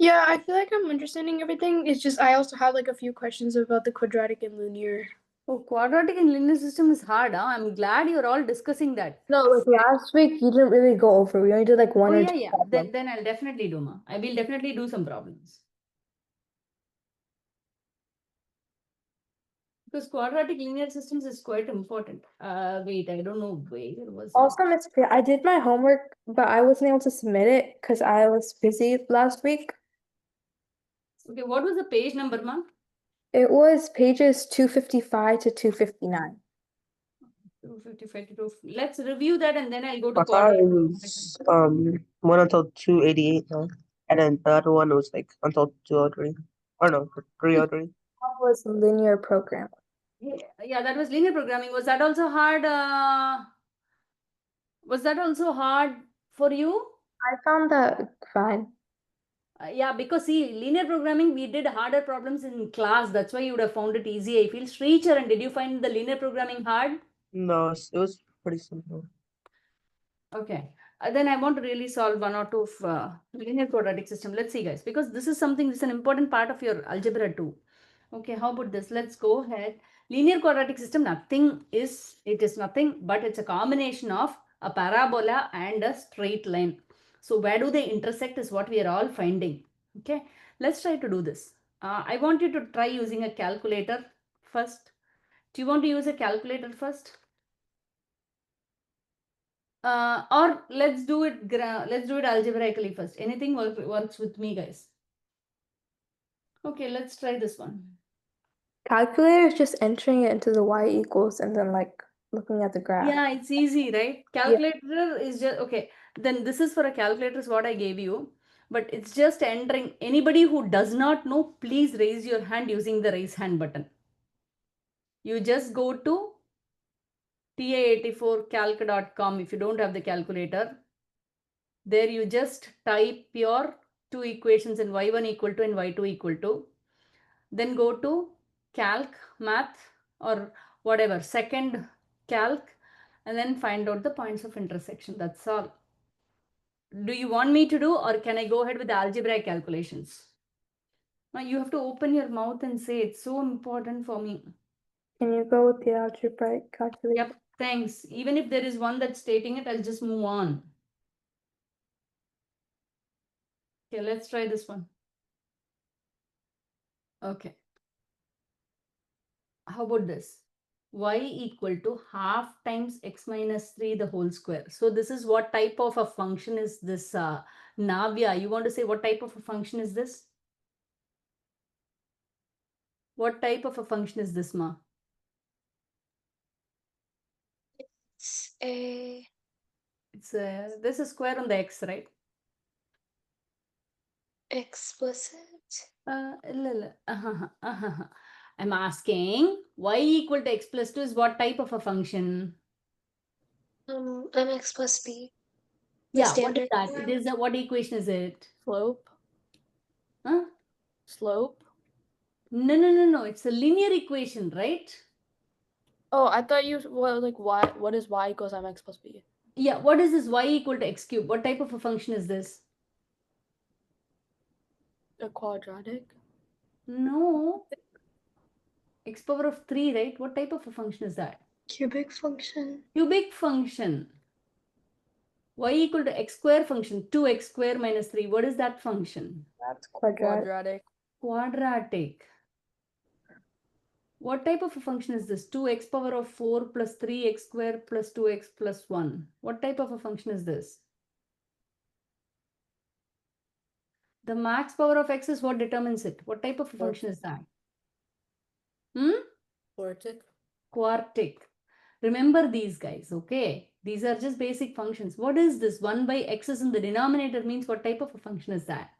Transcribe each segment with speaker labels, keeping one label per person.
Speaker 1: Yeah, I feel like I'm understanding everything. It's just I also have like a few questions about the quadratic and linear.
Speaker 2: Oh, quadratic and linear system is hard, huh? I'm glad you're all discussing that.
Speaker 3: No, like last week you didn't really go over. We only did like one
Speaker 2: Oh,
Speaker 3: or
Speaker 2: yeah,
Speaker 3: two
Speaker 2: yeah.
Speaker 3: problems.
Speaker 2: Then I'll definitely do, ma. I will definitely do some problems. Because quadratic linear systems is quite important. Wait, I don't know where was it.
Speaker 3: Also, Miss Priya, I did my homework, but I wasn't able to submit it because I was busy last week.
Speaker 2: Okay, what was the page number, ma?
Speaker 3: It was pages 255 to 259.
Speaker 2: 255 to 2. Let's review that and then I'll go to
Speaker 4: I thought it
Speaker 2: quadratic.
Speaker 4: was one until 288 though. And then the other one was like until 203. Or no, 303.
Speaker 3: That was linear programming.
Speaker 2: Yeah, that was linear programming. Was that also hard? Was that also hard for you?
Speaker 3: I found that fine.
Speaker 2: Yeah, because see, linear programming, we did harder problems in class. That's why you would have found it easy. I feel. Sricharan, did you find the linear programming hard?
Speaker 4: No, it was pretty simple.
Speaker 2: Okay. Then I want to really solve one or two of linear quadratic system. Let's see, guys, because this is something that's an important part of your algebra too. Okay, how about this? Let's go ahead. Linear quadratic system, it is nothing, but it's a combination of a parabola and a straight line. So where do they intersect is what we are all finding. Okay, let's try to do this. I want you to try using a calculator first. Do you want to use a calculator first? Or let's do it algebraically first. Anything works with me, guys. Okay, let's try this one.
Speaker 3: Calculator is just entering it into the y equals and then like looking at the graph.
Speaker 2: Yeah, it's easy, right? Calculator is just okay. Then this is for a calculator is what I gave you. But it's just entering. Anybody who does not know, please raise your hand using the raise hand button. You just go to ta84calc.com if you don't have the calculator. There you just type your two equations in y1 equal to and y2 equal to. Then go to calc, math or whatever, second calc, and then find out the points of intersection. That's all. Do you want me to do or can I go ahead with the algebraic calculations? Now you have to open your mouth and say it's so important for me.
Speaker 3: Can you go with the algebraic calculation?
Speaker 2: Yep, thanks. Even if there is one that's stating it, I'll just move on. Okay, let's try this one. Okay. How about this? Y equal to half times x minus 3 the whole square. So this is what type of a function is this, Navya? You want to say what type of a function is this? What type of a function is this, Ma? It's there's a square on the x, right?
Speaker 1: Explicit.
Speaker 2: I'm asking y equal to x plus 2 is what type of a function?
Speaker 1: Mx plus b.
Speaker 2: Yeah, what is
Speaker 1: standard
Speaker 2: that?
Speaker 1: form.
Speaker 2: It is what equation is it?
Speaker 5: Slope.
Speaker 2: Huh?
Speaker 5: Slope.
Speaker 2: No. It's a linear equation, right?
Speaker 5: Oh, I thought you like y. What is y equals mx plus b?
Speaker 2: Yeah, what is this y equal to x cube? What type of a function is this?
Speaker 5: A quadratic.
Speaker 2: No. X power of 3, right? What type of a function is that?
Speaker 1: Cubic function.
Speaker 2: Cubic function. Y equal to x square function. 2x square minus 3. What is that function?
Speaker 3: That's quadratic.
Speaker 2: Quadratic. What type of a function is this? 2x power of 4 plus 3x square plus 2x plus 1. What type of a function is this? The max power of x is what determines it. What type of a function is that?
Speaker 5: Quartic.
Speaker 2: Quartic. Remember these guys, okay? These are just basic functions. What is this? 1 by x is in the denominator means what type of a function is that?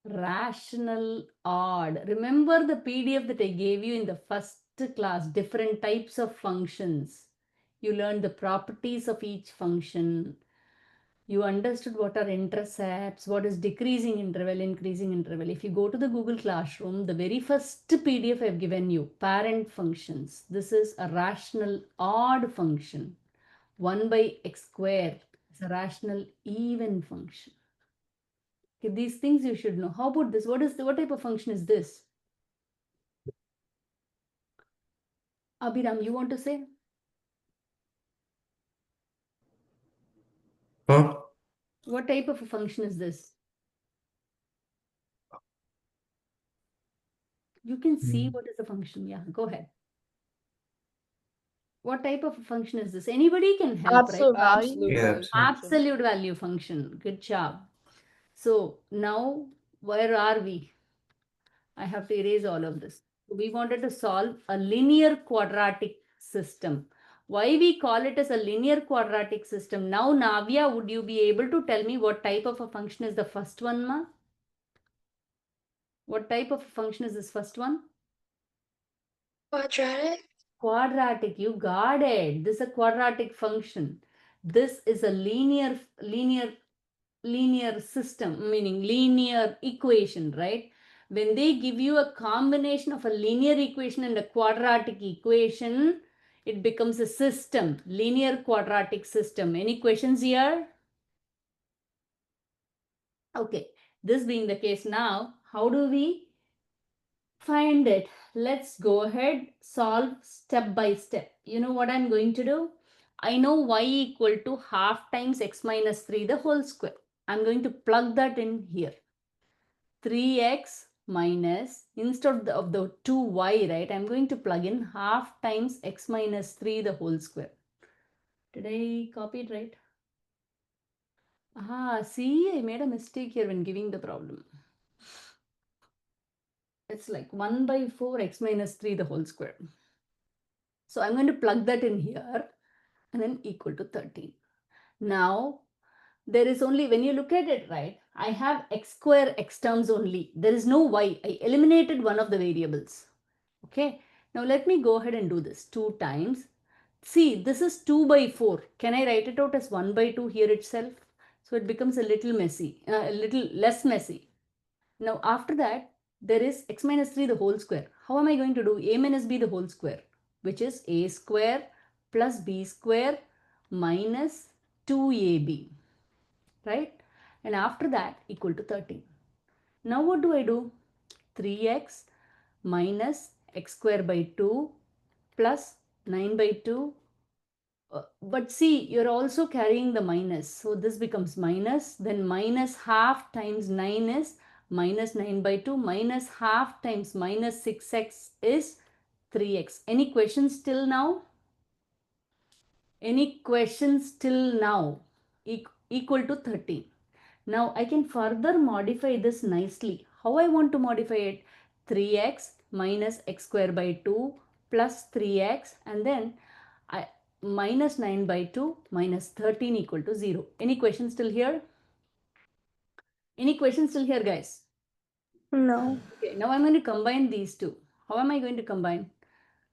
Speaker 2: Rational odd. Remember the PDF that I gave you in the first class, different types of functions. You learned the properties of each function. You understood what are intercepts, what is decreasing interval, increasing interval. If you go to the Google Classroom, the very first PDF I've given you, parent functions. This is a rational odd function. 1 by x square. It's a rational even function. Okay, these things you should know. How about this? What type of function is this? Abhiram, you want to say?
Speaker 6: Huh?
Speaker 2: What type of a function is this? You can see what is the function. Yeah, go ahead. What type of a function is this? Anybody can help, right?
Speaker 5: Absolute value.
Speaker 6: Yeah,
Speaker 5: value
Speaker 6: absolute.
Speaker 5: function.
Speaker 2: Absolute value function. Good job. So now where are we? I have to erase all of this. We wanted to solve a linear quadratic system. Why we call it as a linear quadratic system? Now, Navya, would you be able to tell me what type of a function is the first one, ma? What type of a function is this first one?
Speaker 1: Quadratic.
Speaker 2: Quadratic, you got it. This is a quadratic function. This is a linear system, meaning linear equation, right? When they give you a combination of a linear equation and a quadratic equation, it becomes a system, linear quadratic system. Any questions here? Okay, this being the case now, how do we find it? Let's go ahead, solve step by step. You know what I'm going to do? I know y equal to half times x minus 3 the whole square. I'm going to plug that in here. 3x minus, instead of the 2y, right, I'm going to plug in half times x minus 3 the whole square. Did I copy it right? See, I made a mistake here when giving the problem. It's like 1 by 4 x minus 3 the whole square. So I'm going to plug that in here and then equal to 13. Now, there is only, when you look at it, right, I have x square x terms only. There is no y. I eliminated one of the variables. Okay. Now let me go ahead and do this. 2 times. See, this is 2 by 4. Can I write it out as 1 by 2 here itself? So it becomes a little messy, a little less messy. Now after that, there is x minus 3 the whole square. How am I going to do a minus b the whole square? Which is a square plus b square minus 2ab. Right? And after that, equal to 13. Now what do I do? 3x minus x square by 2 plus 9 by 2. But see, you're also carrying the minus. So this becomes minus. Then minus half times 9 is minus 9 by 2. Minus half times minus 6x is 3x. Any questions till now? Any questions till now? Equal to 13. Now I can further modify this nicely. How I want to modify it? 3x minus x square by 2 plus 3x and then minus 9 by 2 minus 13 equal to 0. Any questions still here? Any questions still here, guys?
Speaker 3: No.
Speaker 2: Okay, now I'm going to combine these two. How am I going to combine?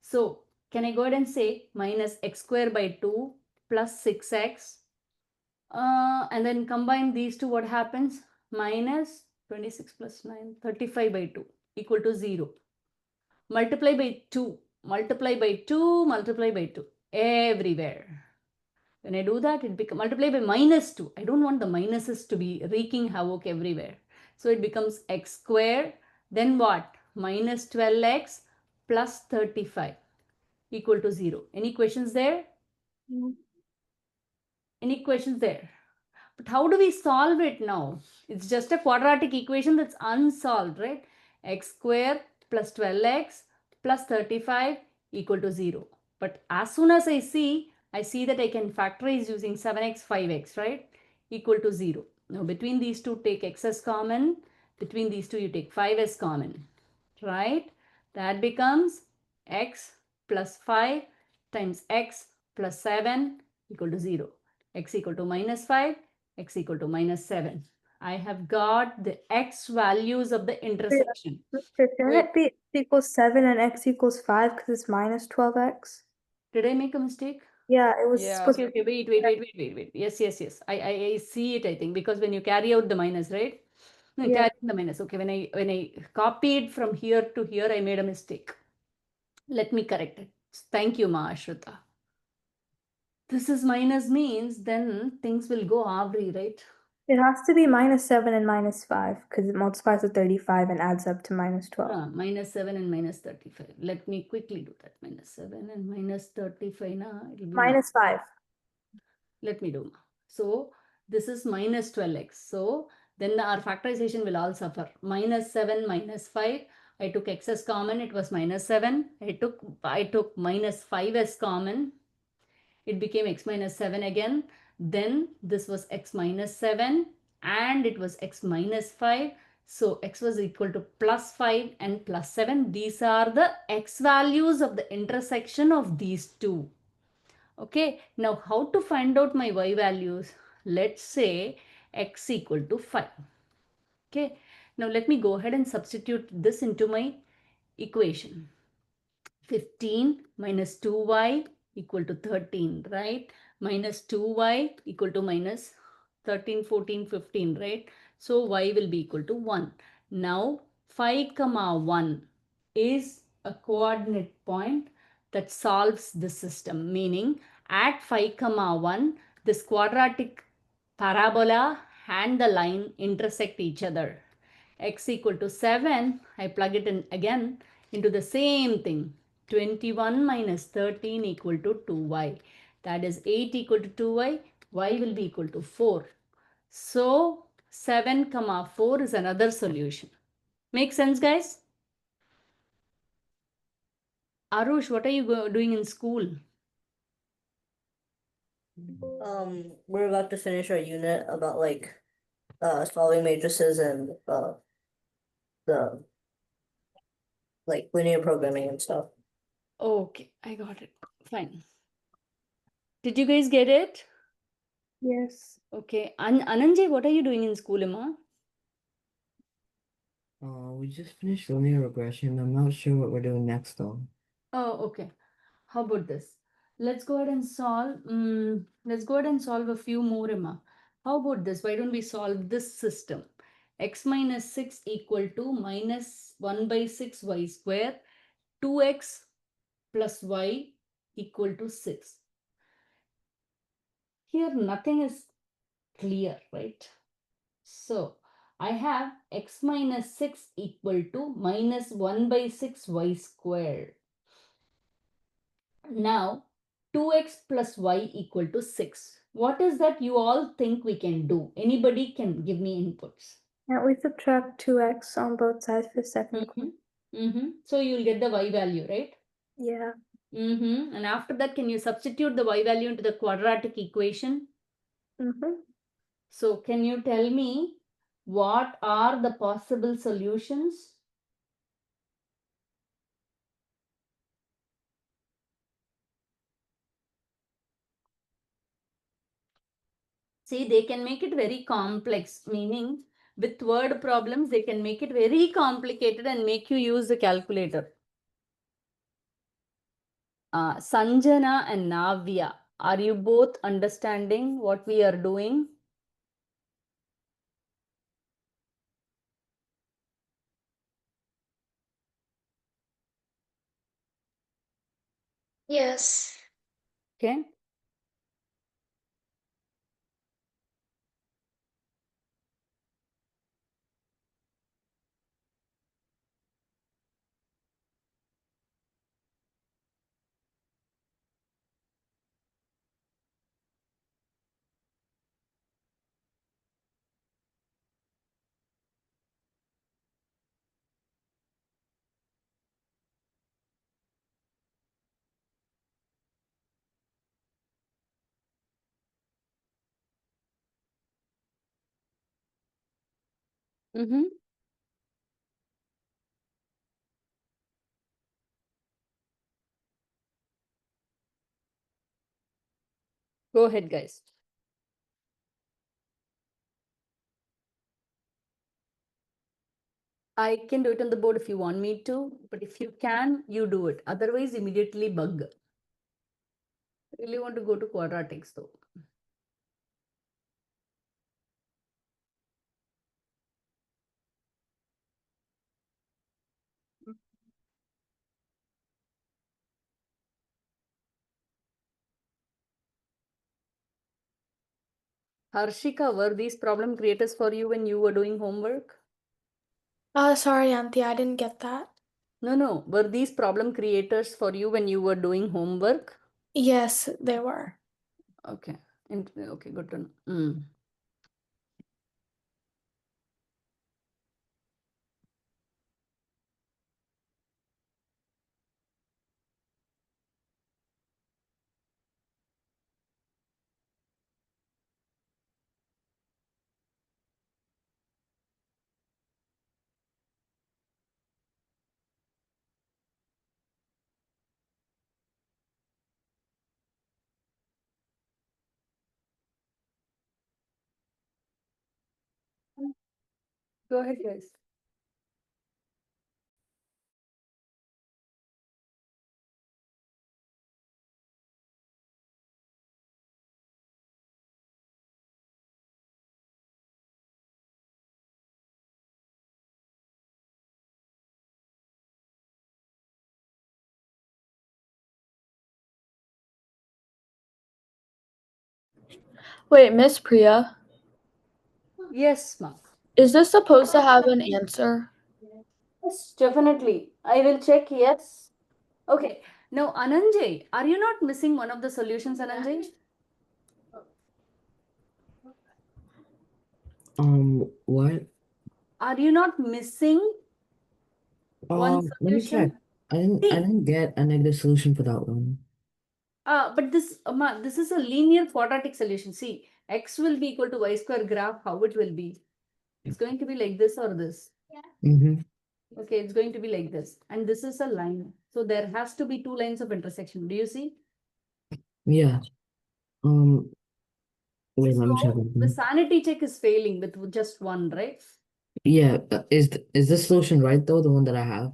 Speaker 2: So can I go ahead and say minus x square by 2 plus 6x and then combine these two, what happens? Minus 26 plus 9, 35 by 2 equal to 0. Multiply by 2, multiply by 2, multiply by 2, everywhere. When I do that, it becomes multiply by minus 2. I don't want the minuses to be wreaking havoc everywhere. So it becomes x square, then what? Minus 12x plus 35 equal to 0. Any questions there? Any questions there? But how do we solve it now? It's just a quadratic equation that's unsolved, right? X square plus 12x plus 35 equal to 0. But as soon as I see that I can factorize using 7x, 5x, right? Equal to 0. Now between these two, take x as common. Between these two, you take 5 as common, right? That becomes x plus 5 times x plus 7 equal to 0. X equal to minus 5, x equal to minus 7. I have got the x values of the intersection.
Speaker 3: Shouldn't it be x equals 7 and x equals 5 because it's minus 12x?
Speaker 2: Did I make a mistake?
Speaker 3: Yeah, it was
Speaker 5: Yeah.
Speaker 3: supposed
Speaker 2: Okay, okay, wait. Yes. I see it, I think, because when you carry out the minus, right? No,
Speaker 3: Yeah.
Speaker 2: carry the minus. Okay, when I copied from here to here, I made a mistake. Let me correct it. Thank you, Ma Ashrita. This is minus means then things will go avri, right?
Speaker 3: It has to be -7 and -5 because it multiplies to 35 and adds up to -12.
Speaker 2: -7 and -35. Let me quickly do that. -7 and -35. It'll be
Speaker 3: -5.
Speaker 2: let me do. So this is -12x. So then our factorization will all suffer. -7 -5. I took x as common. It was -7. I took -5 as common. It became x minus 7 again. Then this was x minus 7 and it was x minus 5. So x was equal to +5 and +7. These are the x values of the intersection of these two. Okay, now how to find out my y values? Let's say x equal to 5. Okay, now let me go ahead and substitute this into my equation. 15 minus 2y equal to 13, right? Minus 2y equal to minus 13, 14, 15, right? So y will be equal to 1. Now 5 comma 1 is a coordinate point that solves this system, meaning at 5 comma 1 this quadratic parabola and the line intersect each other. X equal to 7, I plug it in again into the same thing. 21 minus 13 equal to 2y. That is 8 equal to 2y. Y will be equal to 4. So 7 comma 4 is another solution. Make sense, guys? Arush, what are you doing in school?
Speaker 6: We're about to finish our unit about like solving matrices and the like linear programming and stuff.
Speaker 2: Okay, I got it. Fine. Did you guys get it?
Speaker 3: Yes.
Speaker 2: Okay. Ananjay, what are you doing in school, Emma?
Speaker 7: We just finished linear regression. I'm not sure what we're doing next though.
Speaker 2: Oh, okay. How about this? Let's go ahead and solve. Let's go ahead and solve a few more, Emma. How about this? Why don't we solve this system? X minus 6 equal to minus 1 by 6 y square. 2x plus y equal to 6. Here nothing is clear, right? So I have x minus 6 equal to minus 1 by 6 y squared. Now 2x plus y equal to 6. What is that you all think we can do? Anybody can give me inputs.
Speaker 3: Can't we subtract 2x on both sides for second?
Speaker 2: So you'll get the y value, right?
Speaker 3: Yeah.
Speaker 2: And after that, can you substitute the y value into the quadratic equation? So can you tell me what are the possible solutions? See, they can make it very complex, meaning with word problems, they can make it very complicated and make you use the calculator. Sanjana and Navya, are you both understanding what we are doing?
Speaker 1: Yes.
Speaker 2: Okay. Go ahead, guys. I can do it on the board if you want me to, but if you can, you do it. Otherwise, immediately bug. Really want to go to quadratics though. Harshika, were these problem creators for you when you were doing homework?
Speaker 5: Sorry, Auntie, I didn't get that.
Speaker 2: No. Were these problem creators for you when you were doing homework?
Speaker 5: Yes, they were.
Speaker 2: Okay. Okay, good to know. Mm. Go ahead, guys.
Speaker 5: Wait, Miss Priya,
Speaker 2: Yes, ma.
Speaker 5: is this supposed to have an answer?
Speaker 2: Yes, definitely. I will check. Yes. Okay. Now, Ananjay, are you not missing one of the solutions, Ananjay?
Speaker 7: What?
Speaker 2: Are you not missing one
Speaker 7: Let me check.
Speaker 2: solution?
Speaker 7: I didn't get a negative solution for that one.
Speaker 2: But this is a linear quadratic solution. See, x will be equal to y square graph. How it will be? It's going to be like this or this.
Speaker 7: Mm-hmm.
Speaker 2: Okay, it's going to be like this. And this is a line. So there has to be two lines of intersection. Do you see?
Speaker 7: Yeah. Wait, let me check
Speaker 2: So the
Speaker 7: again.
Speaker 2: sanity check is failing with just one, right?
Speaker 7: Yeah, is this solution right though, the one that I have?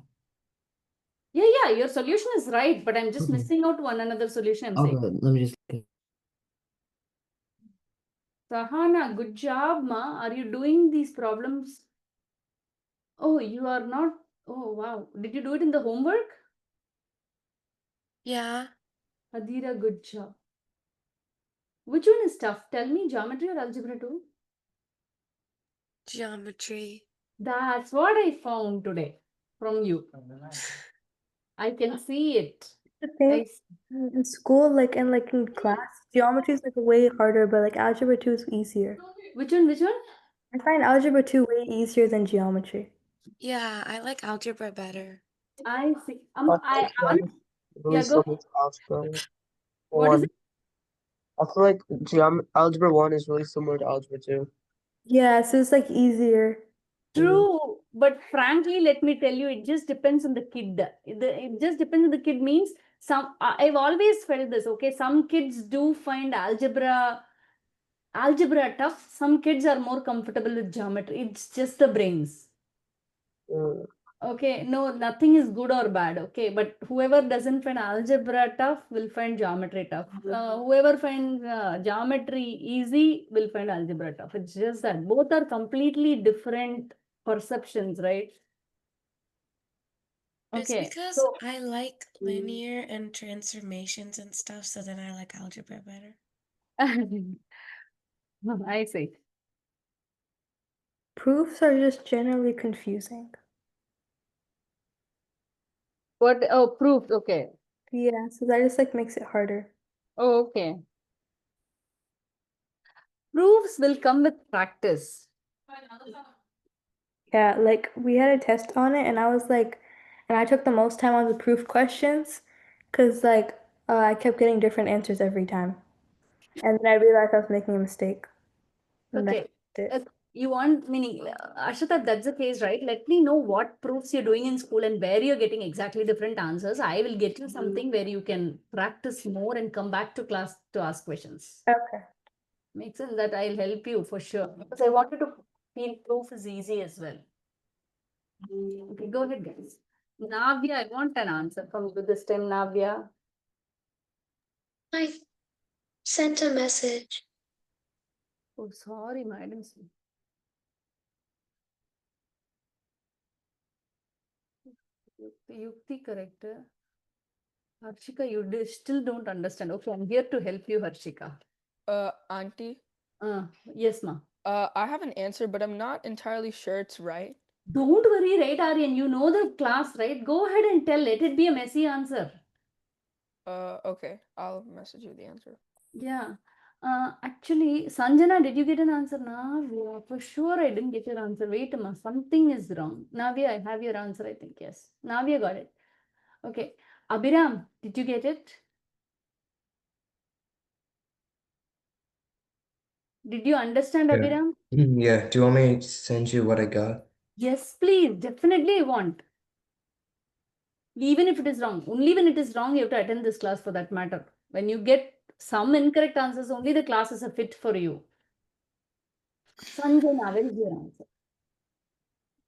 Speaker 2: Yeah, your solution is right, but I'm just
Speaker 7: Okay.
Speaker 2: missing out one another solution. I'm
Speaker 7: Okay,
Speaker 2: saying.
Speaker 7: let me just.
Speaker 2: Sahana, good job, ma. Are you doing these problems? Oh, you are not. Oh, wow. Did you do it in the homework?
Speaker 8: Yeah,
Speaker 2: Adira, good job. Which one is tough? Tell me, geometry or algebra 2?
Speaker 8: geometry.
Speaker 2: That's what I found today from you. I can see it.
Speaker 3: The thing
Speaker 2: I s-
Speaker 3: in school, like in class, geometry is like way harder, but like algebra 2 is easier.
Speaker 2: Which one? Which one?
Speaker 3: I find algebra 2 way easier than geometry.
Speaker 8: Yeah, I like algebra better.
Speaker 2: I see.
Speaker 4: I
Speaker 2: I
Speaker 4: feel like
Speaker 2: want.
Speaker 4: it's really
Speaker 2: Yeah, go.
Speaker 4: similar to algebra
Speaker 2: What is
Speaker 4: one.
Speaker 2: it?
Speaker 4: I feel like algebra one is really similar to algebra two.
Speaker 3: Yeah, so it's like easier.
Speaker 2: True, but frankly, let me tell you, it just depends on the kid. It just depends on the kid means I've always felt this. Okay, some kids do find algebra tough. Some kids are more comfortable with geometry. It's just the brains.
Speaker 4: Mm.
Speaker 2: Okay, no, nothing is good or bad. Okay, but whoever doesn't find algebra tough will find geometry tough. Whoever finds geometry easy will find algebra tough. It's just that both are completely different perceptions, right?
Speaker 8: It's
Speaker 2: Okay,
Speaker 8: because
Speaker 2: so
Speaker 8: I like linear and transformations and stuff, so then I like algebra better.
Speaker 2: I see.
Speaker 3: Proofs are just generally confusing.
Speaker 2: What? Oh, proof. Okay.
Speaker 3: Yeah, so that just like makes it harder.
Speaker 2: Oh, okay. Proofs will come with practice.
Speaker 3: Yeah, like we had a test on it, and I took the most time on the proof questions, cause like I kept getting different answers every time, and then I realized I was making a mistake. And then I
Speaker 2: Okay.
Speaker 3: fixed it.
Speaker 2: You want meaning, Ashita, that's the case, right? Let me know what proofs you're doing in school and where you're getting exactly different answers. I will get you something where you can practice more and come back to class to ask questions.
Speaker 3: Okay.
Speaker 2: Makes sense that I'll help you for sure. Because I wanted to feel proof is easy as well. Okay, go ahead, guys. Navya, I want an answer from you this time, Navya.
Speaker 9: I sent a message.
Speaker 2: Oh, sorry, madam. Yukti, correct. Harshika, you still don't understand. Okay, I'm here to help you, Harshika.
Speaker 5: Auntie.
Speaker 2: Yes, ma.
Speaker 5: I have an answer, but I'm not entirely sure it's right.
Speaker 2: Don't worry, right, Aryan? You know the class, right? Go ahead and tell. Let it be a messy answer.
Speaker 5: Okay. I'll message you the answer.
Speaker 2: Yeah. Actually, Sanjana, did you get an answer? Navya, for sure I didn't get your answer. Wait a minute, something is wrong. Navya, I have your answer, I think. Yes. Navya got it. Okay. Abhiram, did you get it? Did you understand,
Speaker 7: Yeah.
Speaker 2: Abhiram?
Speaker 7: Yeah. Do you want me to send you what I got?
Speaker 2: Yes, please. Definitely I want. Even if it is wrong. Only when it is wrong, you have to attend this class for that matter. When you get some incorrect answers, only the class is a fit for you. Sanjana, where is your answer?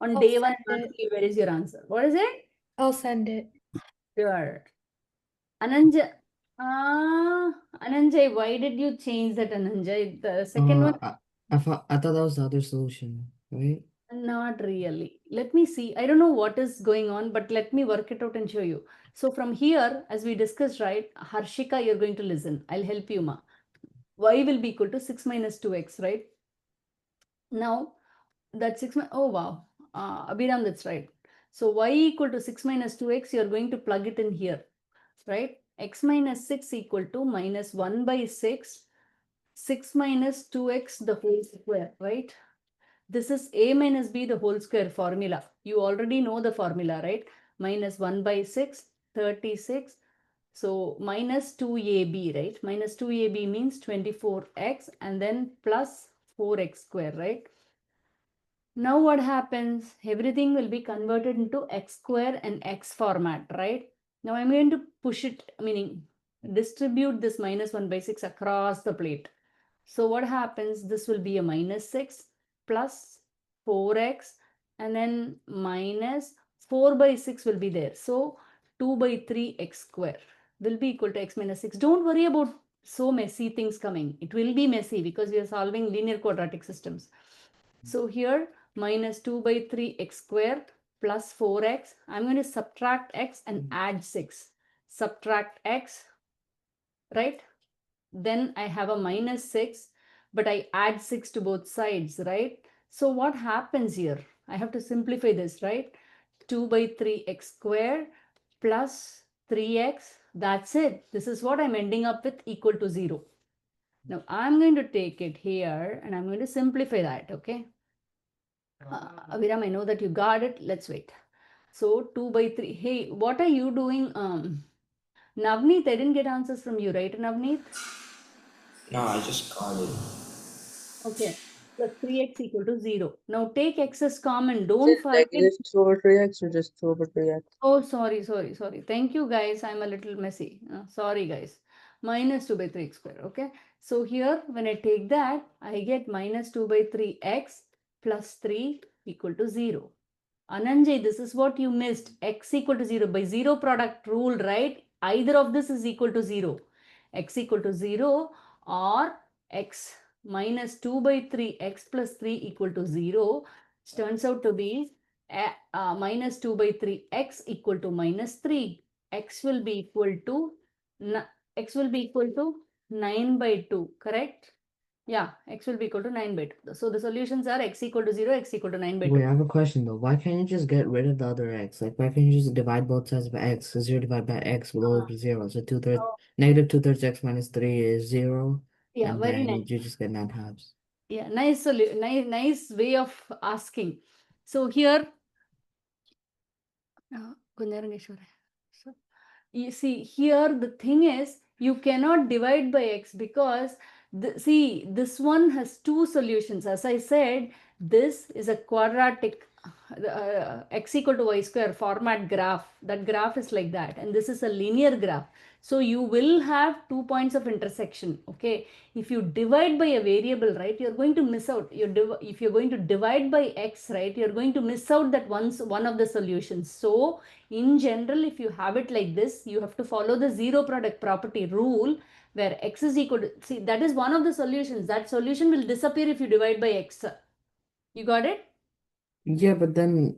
Speaker 2: On
Speaker 3: I'll
Speaker 2: day one,
Speaker 3: send
Speaker 2: I'm
Speaker 3: it.
Speaker 2: asking you, where is your answer? What is it?
Speaker 3: I'll send it.
Speaker 2: Sure. Ananja, Ananjay, why did you change that, Ananjay? The second one,
Speaker 7: I thought that was the other solution, right?
Speaker 2: not really. Let me see. I don't know what is going on, but let me work it out and show you. So from here, as we discussed, right, Harshika, you're going to listen. I'll help you, ma. Y will be equal to 6 minus 2x, right? Now, that 6, oh wow, Abhiram, that's right. So y equal to 6 minus 2x, you're going to plug it in here, right? X minus 6 equal to minus 1 by 6, 6 minus 2x the whole square, right? This is a minus b the whole square formula. You already know the formula, right? Minus 1 by 6, 36. So minus 2ab, right? Minus 2ab means 24x and then plus 4x square, right? Now what happens? Everything will be converted into x square and x format, right? Now I'm going to push it, meaning distribute this minus 1 by 6 across the plate. So what happens? This will be a minus 6 plus 4x and then minus 4 by 6 will be there. So 2 by 3 x square will be equal to x minus 6. Don't worry about so messy things coming. It will be messy because we are solving linear quadratic systems. So here minus 2 by 3 x square plus 4x. I'm going to subtract x and add 6. Subtract x, right? Then I have a minus 6, but I add 6 to both sides, right? So what happens here? I have to simplify this, right? 2 by 3x square plus 3x. That's it. This is what I'm ending up with equal to 0. Now I'm going to take it here and I'm going to simplify that, okay? Aviram, I know that you got it. Let's wait. So 2 by 3. Hey, what are you doing? Navneet, I didn't get answers from you, right, Navneet?
Speaker 10: No, I just got it.
Speaker 2: Okay. Plus 3x equal to 0. Now take x as common.
Speaker 4: Is
Speaker 2: Don't
Speaker 4: it
Speaker 2: forget.
Speaker 4: negative 2 over 3x or just 2 over 3x?
Speaker 2: Oh, sorry. Thank you, guys. I'm a little messy. Sorry, guys. Minus 2 by 3x square. Okay. So here, when I take that, I get minus 2 by 3x plus 3 equal to 0. Ananjay, this is what you missed. X equal to 0 by 0 product rule, right? Either of this is equal to 0. X equal to 0 or x minus 2 by 3 x plus 3 equal to 0, which turns out to be minus 2 by 3 x equal to minus 3. X will be equal to x will be equal to 9 by 2, correct? Yeah, x will be equal to 9 by 2. So the solutions are x equal to 0, x equal to 9 by 2.
Speaker 7: Wait, I have a question though. Why can't you just get rid of the other x? Like, why can't you just divide both sides by x? So 0 divided by x will always be 0. So 2/3,
Speaker 2: Oh,
Speaker 7: negative 2/3 x minus 3 is 0.
Speaker 2: yeah,
Speaker 7: And
Speaker 2: very
Speaker 7: then
Speaker 2: nice.
Speaker 7: you just get 9 halves.
Speaker 2: Yeah, nice way of asking. So here, Kundarangeshwara. So you see here the thing is you cannot divide by x because see this one has two solutions. As I said, this is a quadratic x equal to y square format graph. That graph is like that, and this is a linear graph. So you will have 2 points of intersection. Okay, if you divide by a variable, right, you're going to miss out. If you're going to divide by x, right, you're going to miss out that one of the solutions. So in general, if you have it like this, you have to follow the zero product property rule where x is equal to, see, that is one of the solutions. That solution will disappear if you divide by x. You got it?
Speaker 7: Yeah, but then,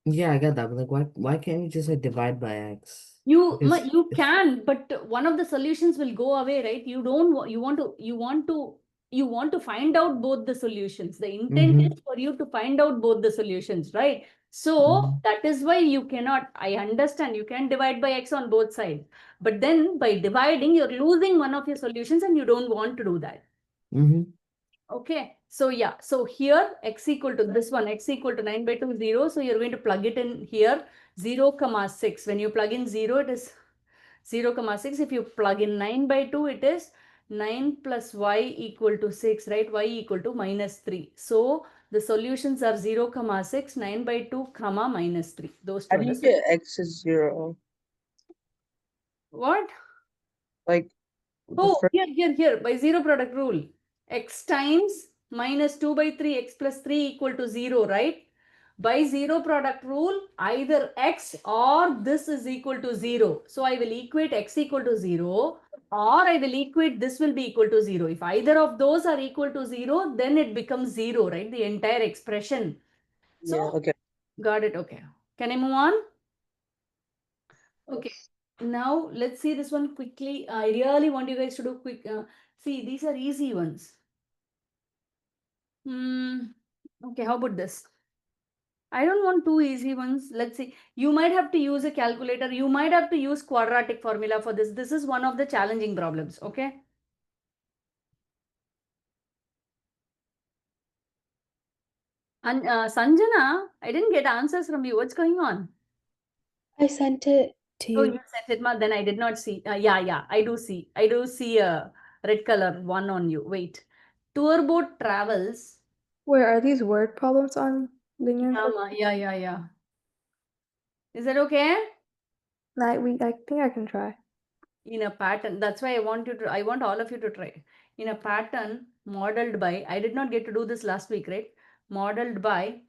Speaker 7: yeah, I got that. But like, why can't you just like divide by x? Because
Speaker 2: You can, but one of the solutions will go away, right? You don't you want to you want to find out both the solutions. The intent is for you to find out both the solutions, right? So that is why you cannot, I understand you can divide by x on both sides, but then by dividing, you're losing one of your solutions and you don't want to do that. Okay, so yeah, so here x equal to this one, x equal to 9 by 2, 0. So you're going to plug it in here, 0, 6. When you plug in 0, it is 0, 6. If you plug in 9 by 2, it is 9 plus y equal to 6, right? Y equal to -3. So the solutions are 0, 6, 9 by 2, comma -3. Those two.
Speaker 4: How do you get x is 0?
Speaker 2: What?
Speaker 4: Like,
Speaker 2: oh, here, by zero product rule. X times minus 2 by 3, x plus 3 equal to 0, right? By zero product rule, either x or this is equal to 0. So I will equate x equal to 0 or I will equate this will be equal to 0. If either of those are equal to 0, then it becomes 0, right? The entire expression. So,
Speaker 4: yeah, okay.
Speaker 2: Got it. Okay. Can I move on? Okay. Now let's see this one quickly. I really want you guys to do quick. See, these are easy ones. Okay, how about this? I don't want two easy ones. Let's see. You might have to use a calculator. You might have to use quadratic formula for this. This is one of the challenging problems. Okay. And Sanjana, I didn't get answers from you. What's going on?
Speaker 3: I sent it to
Speaker 2: Oh,
Speaker 3: you.
Speaker 2: you sent it, Ma. Then I did not see. Yeah, I do see. I do see a red color one on you. Wait. Tour boat travels.
Speaker 3: Where are these word problems on linear?
Speaker 2: Yeah. Is that okay?
Speaker 3: I think I can try.
Speaker 2: In a pattern. That's why I want all of you to try. In a pattern modeled by, I did not get to do this last week, right? Modeled by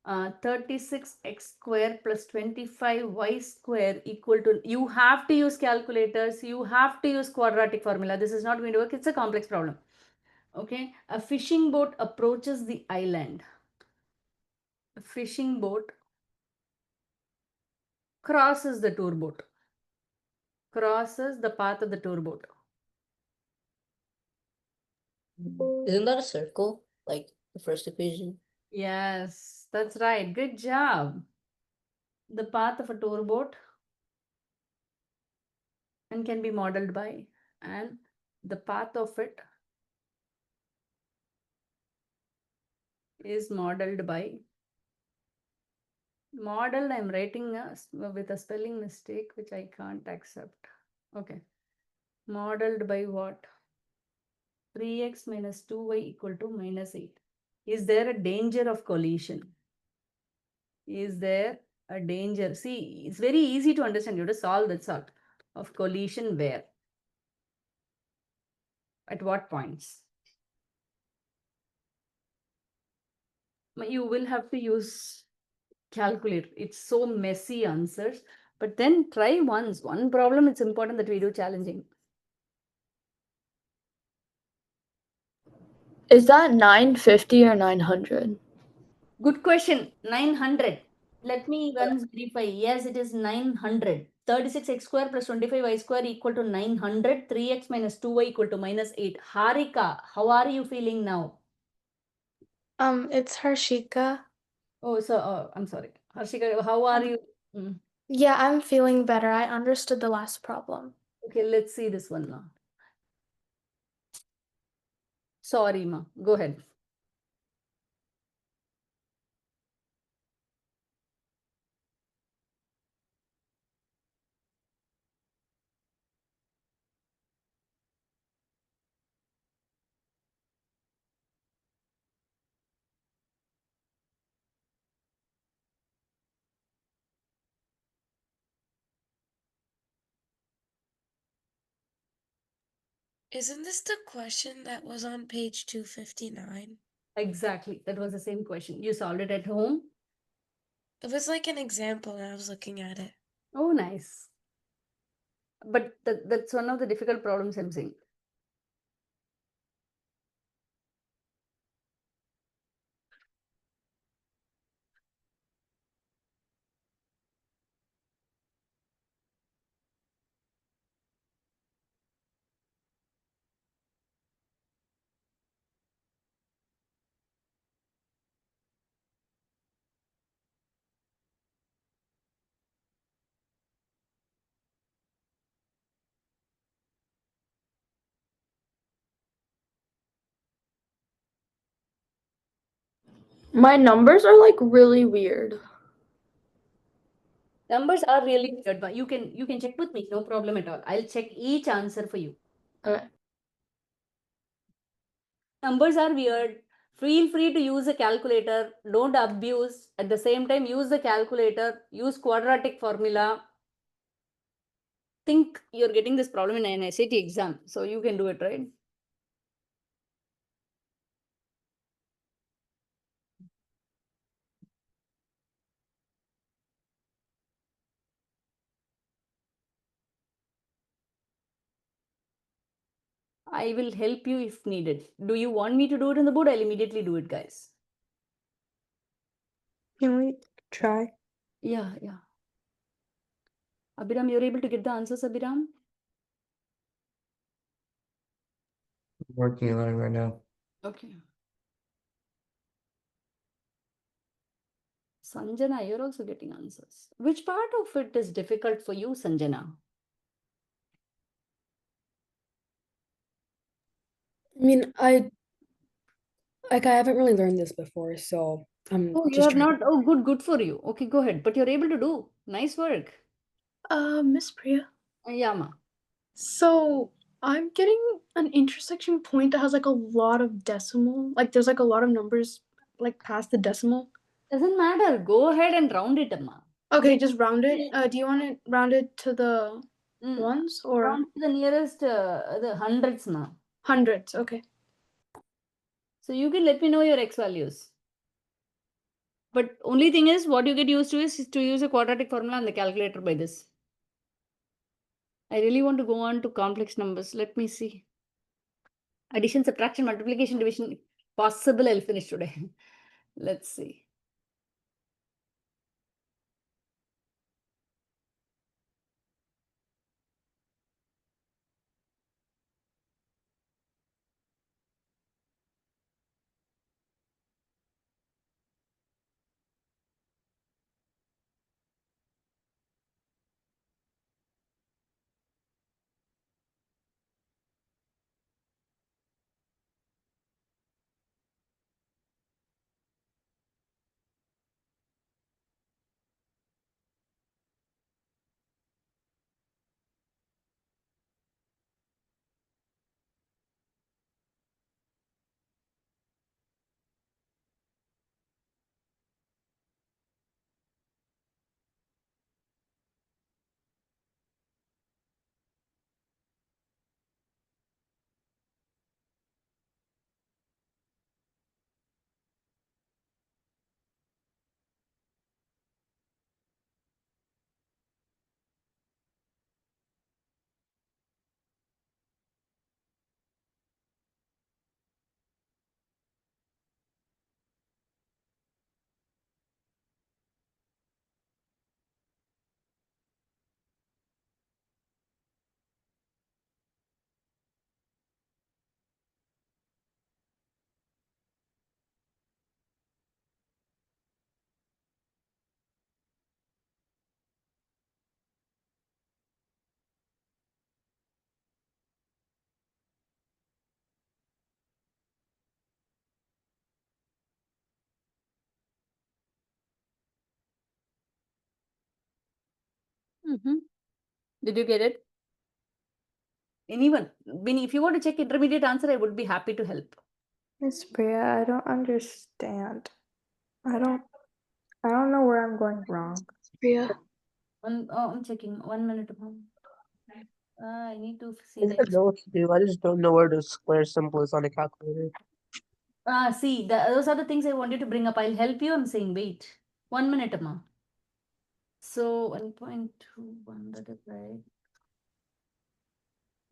Speaker 2: 36x square plus 25y square equal to, you have to use calculators, you have to use quadratic formula. This is not going to work. It's a complex problem. Okay. A fishing boat approaches the island. A fishing boat crosses the tour boat. Crosses the path of the tour boat.
Speaker 6: Isn't that a circle? Like the first equation?
Speaker 2: Yes, that's right. Good job. The path of a tour boat and can be modeled by, and the path of it is modeled by. Modeled, I'm writing with a spelling mistake, which I can't accept. Okay. Modeled by what? 3x minus 2y equal to -8. Is there a danger of collision? Is there a danger? See, it's very easy to understand. You have to solve that sort of collision where? At what points? You will have to use calculator. It's so messy answers, but then try once. One problem, it's important that we do challenging.
Speaker 5: Is that 950 or 900?
Speaker 2: Good question. 900. Let me once verify. Yes, it is 900. 36x square plus 25y square equal to 900. 3x minus 2y equal to -8. Harika, how are you feeling now?
Speaker 1: It's Harshika.
Speaker 2: Oh, so I'm sorry. Harshika, how are you?
Speaker 1: Yeah, I'm feeling better. I understood the last problem.
Speaker 2: Okay, let's see this one now. Sorry, Ma. Go ahead.
Speaker 8: Isn't this the question that was on page 259?
Speaker 2: Exactly. That was the same question. You solved it at home?
Speaker 8: It was like an example and I was looking at it.
Speaker 2: Oh, nice. But that's one of the difficult problems I'm seeing.
Speaker 5: My numbers are like really weird.
Speaker 2: Numbers are really weird, but you can check with me, no problem at all. I'll check each answer for you.
Speaker 5: Okay.
Speaker 2: Numbers are weird. Feel free to use a calculator. Don't abuse. At the same time, use the calculator. Use quadratic formula. Think you're getting this problem in an SAT exam, so you can do it, right? I will help you if needed. Do you want me to do it on the board? I'll immediately do it, guys.
Speaker 3: Can we try?
Speaker 2: Yeah. Abhiram, you're able to get the answers, Abhiram?
Speaker 7: Working on it right now.
Speaker 2: Okay. Sanjana, you're also getting answers. Which part of it is difficult for you, Sanjana?
Speaker 11: I mean, I haven't really learned this before, so I'm
Speaker 2: Oh, you
Speaker 11: just
Speaker 2: are
Speaker 11: trying.
Speaker 2: not. Oh, good for you. Okay, go ahead. But you're able to do. Nice work.
Speaker 1: Miss Priya.
Speaker 2: Yeah, ma.
Speaker 1: So I'm getting an intersection point that has like a lot of decimal. Like there's like a lot of numbers like past the decimal.
Speaker 2: Doesn't matter. Go ahead and round it, Amma.
Speaker 1: Okay, just round it. Do you want it rounded to the ones or
Speaker 2: round to the nearest the hundreds, ma?
Speaker 1: Hundreds? Okay.
Speaker 2: So you can let me know your x values. But only thing is, what you get used to is to use a quadratic formula on the calculator by this. I really want to go on to complex numbers. Let me see. Addition, subtraction, multiplication, division. Possible I'll finish today. Let's see. Did you get it? Anyone? Vinny, if you want to check intermediate answer, I would be happy to help.
Speaker 3: Miss Priya, I don't understand. I don't know where I'm going wrong.
Speaker 1: Priya.
Speaker 2: I'm checking. 1 minute. I need to see
Speaker 4: I
Speaker 2: that.
Speaker 4: know what to do. I just don't know where the square symbol is on the calculator.
Speaker 2: See, those are the things I wanted to bring up. I'll help you. I'm saying wait. 1 minute, Amma. So 1.21, that is right.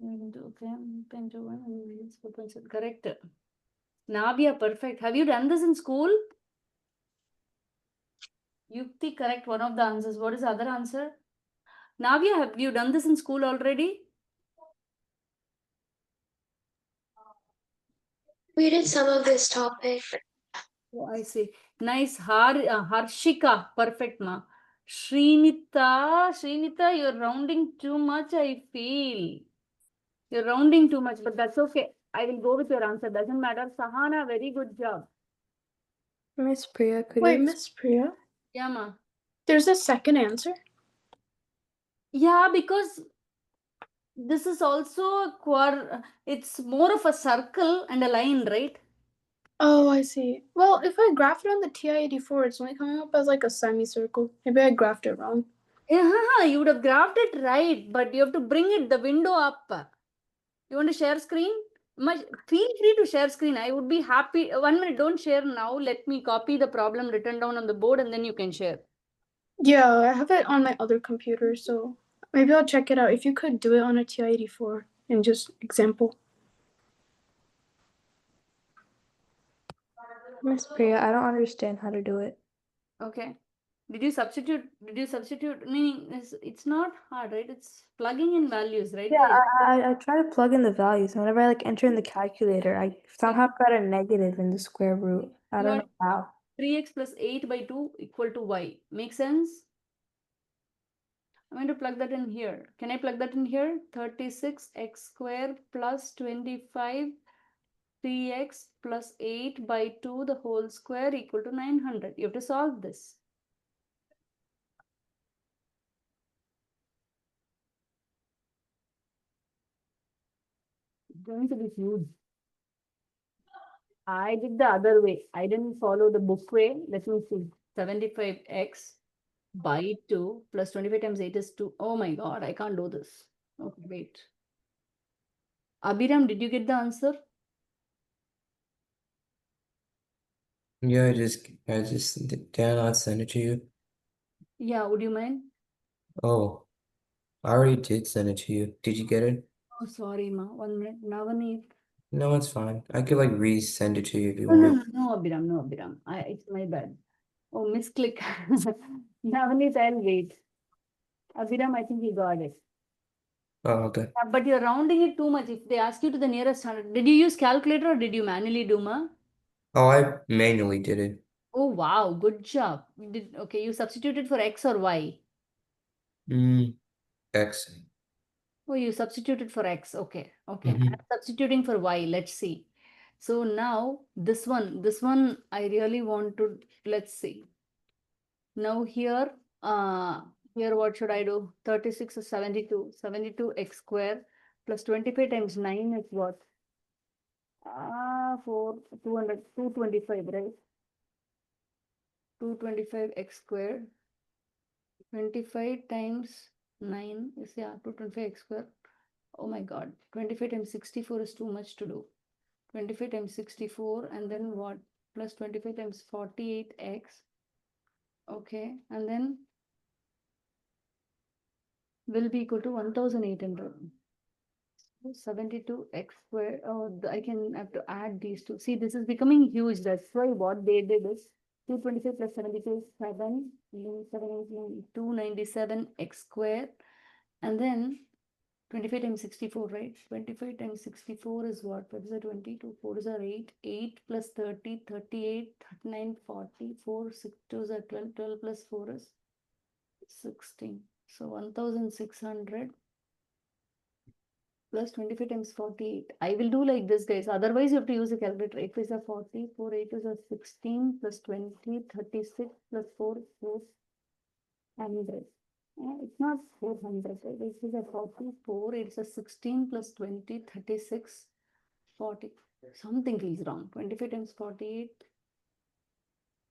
Speaker 2: Okay, 1.21 is 4.7. Correct. Navya, perfect. Have you done this in school? Yukti, correct one of the answers. What is the other answer? Navya, have you done this in school already?
Speaker 9: We did some of this topic.
Speaker 2: Oh, I see. Nice. Harshika, perfect, ma. Srinita, you're rounding too much, I feel. You're rounding too much, but that's okay. I will go with your answer. Doesn't matter. Sahana, very good job.
Speaker 3: Miss Priya, could
Speaker 1: Wait,
Speaker 3: you
Speaker 1: Miss Priya,
Speaker 2: Yeah, ma.
Speaker 1: there's a second answer?
Speaker 2: Yeah, because this is also a it's more of a circle and a line, right?
Speaker 1: Oh, I see. Well, if I graph it on the TI-84, it's only coming up as like a semicircle. Maybe I graphed it wrong.
Speaker 2: Yeah, you would have graphed it right, but you have to bring it the window up. You want to share screen? Feel free to share screen. I would be happy. 1 minute, don't share now. Let me copy the problem written down on the board and then you can share.
Speaker 1: Yeah, I have it on my other computer, so maybe I'll check it out. If you could do it on a TI-84 and just example.
Speaker 3: Miss Priya, I don't understand how to do it.
Speaker 2: Okay. Did you substitute? Meaning, it's not hard, right? It's plugging in values, right,
Speaker 3: Yeah,
Speaker 2: guys?
Speaker 3: I try to plug in the values. Whenever I like enter in the calculator, I somehow got a negative in the square root. I don't know how.
Speaker 2: 3x plus 8 by 2 equal to y. Make sense? I'm going to plug that in here. Can I plug that in here? 36x square plus 25 3x plus 8 by 2 the whole square equal to 900. You have to solve this. It's going to be huge. I did the other way. I didn't follow the book way. Let me see. 75x by 2 plus 25 times 8 is 2. Oh my god, I can't do this. Okay, wait. Abhiram, did you get the answer?
Speaker 10: Yeah, did I not send it to you?
Speaker 2: Yeah, would you mind?
Speaker 10: Oh, I already did send it to you. Did you get it?
Speaker 2: Oh, sorry, ma. 1 minute. Navaneet.
Speaker 10: No, it's fine. I could like resend it to you if you
Speaker 2: No, no,
Speaker 10: want.
Speaker 2: no, no, Abhiram, no, Abhiram. It's my bad. Oh, misclick. Navaneet, I'll wait. Abhiram, I think he got it.
Speaker 10: Oh, okay.
Speaker 2: But you're rounding it too much. If they ask you to the nearest 100, did you use calculator or did you manually do, ma?
Speaker 10: Oh, I manually did it.
Speaker 2: Oh, wow. Good job. Okay, you substituted for X or Y?
Speaker 10: X.
Speaker 2: Oh, you substituted for X. Okay, okay.
Speaker 10: Mm-hmm.
Speaker 2: I'm substituting for Y. Let's see. So now this one, I really want to, let's see. Now here what should I do? 36 is 72. 72x square plus 25 times 9 is what? 200, 225, right? 225x squared. 25 times 9 is, yeah, 225x squared. Oh my god. 25 times 64 is too much to do. 25 times 64 and then what? Plus 25 times 48x. Okay. And then will be equal to 1800. 72x squared. Oh, I can have to add these two. See, this is becoming huge. That's why what they did is 225 plus 72 is 7, 297 x squared. And then 25 times 64, right? 25 times 64 is what? What is it? 22, 4 is 8, 8 plus 30, 38, 39, 40, 4, 6 2s are 12, 12 plus 4 is 16. So 1600 plus 25 times 48. I will do like this, guys. Otherwise, you have to use a calculator. 8 is a 40, 4 8 is a 16 plus 20, 36 plus 4 400. It's not 400. This is a 44. It's a 16 plus 20, 36, 40. Something is wrong. 25 times 48.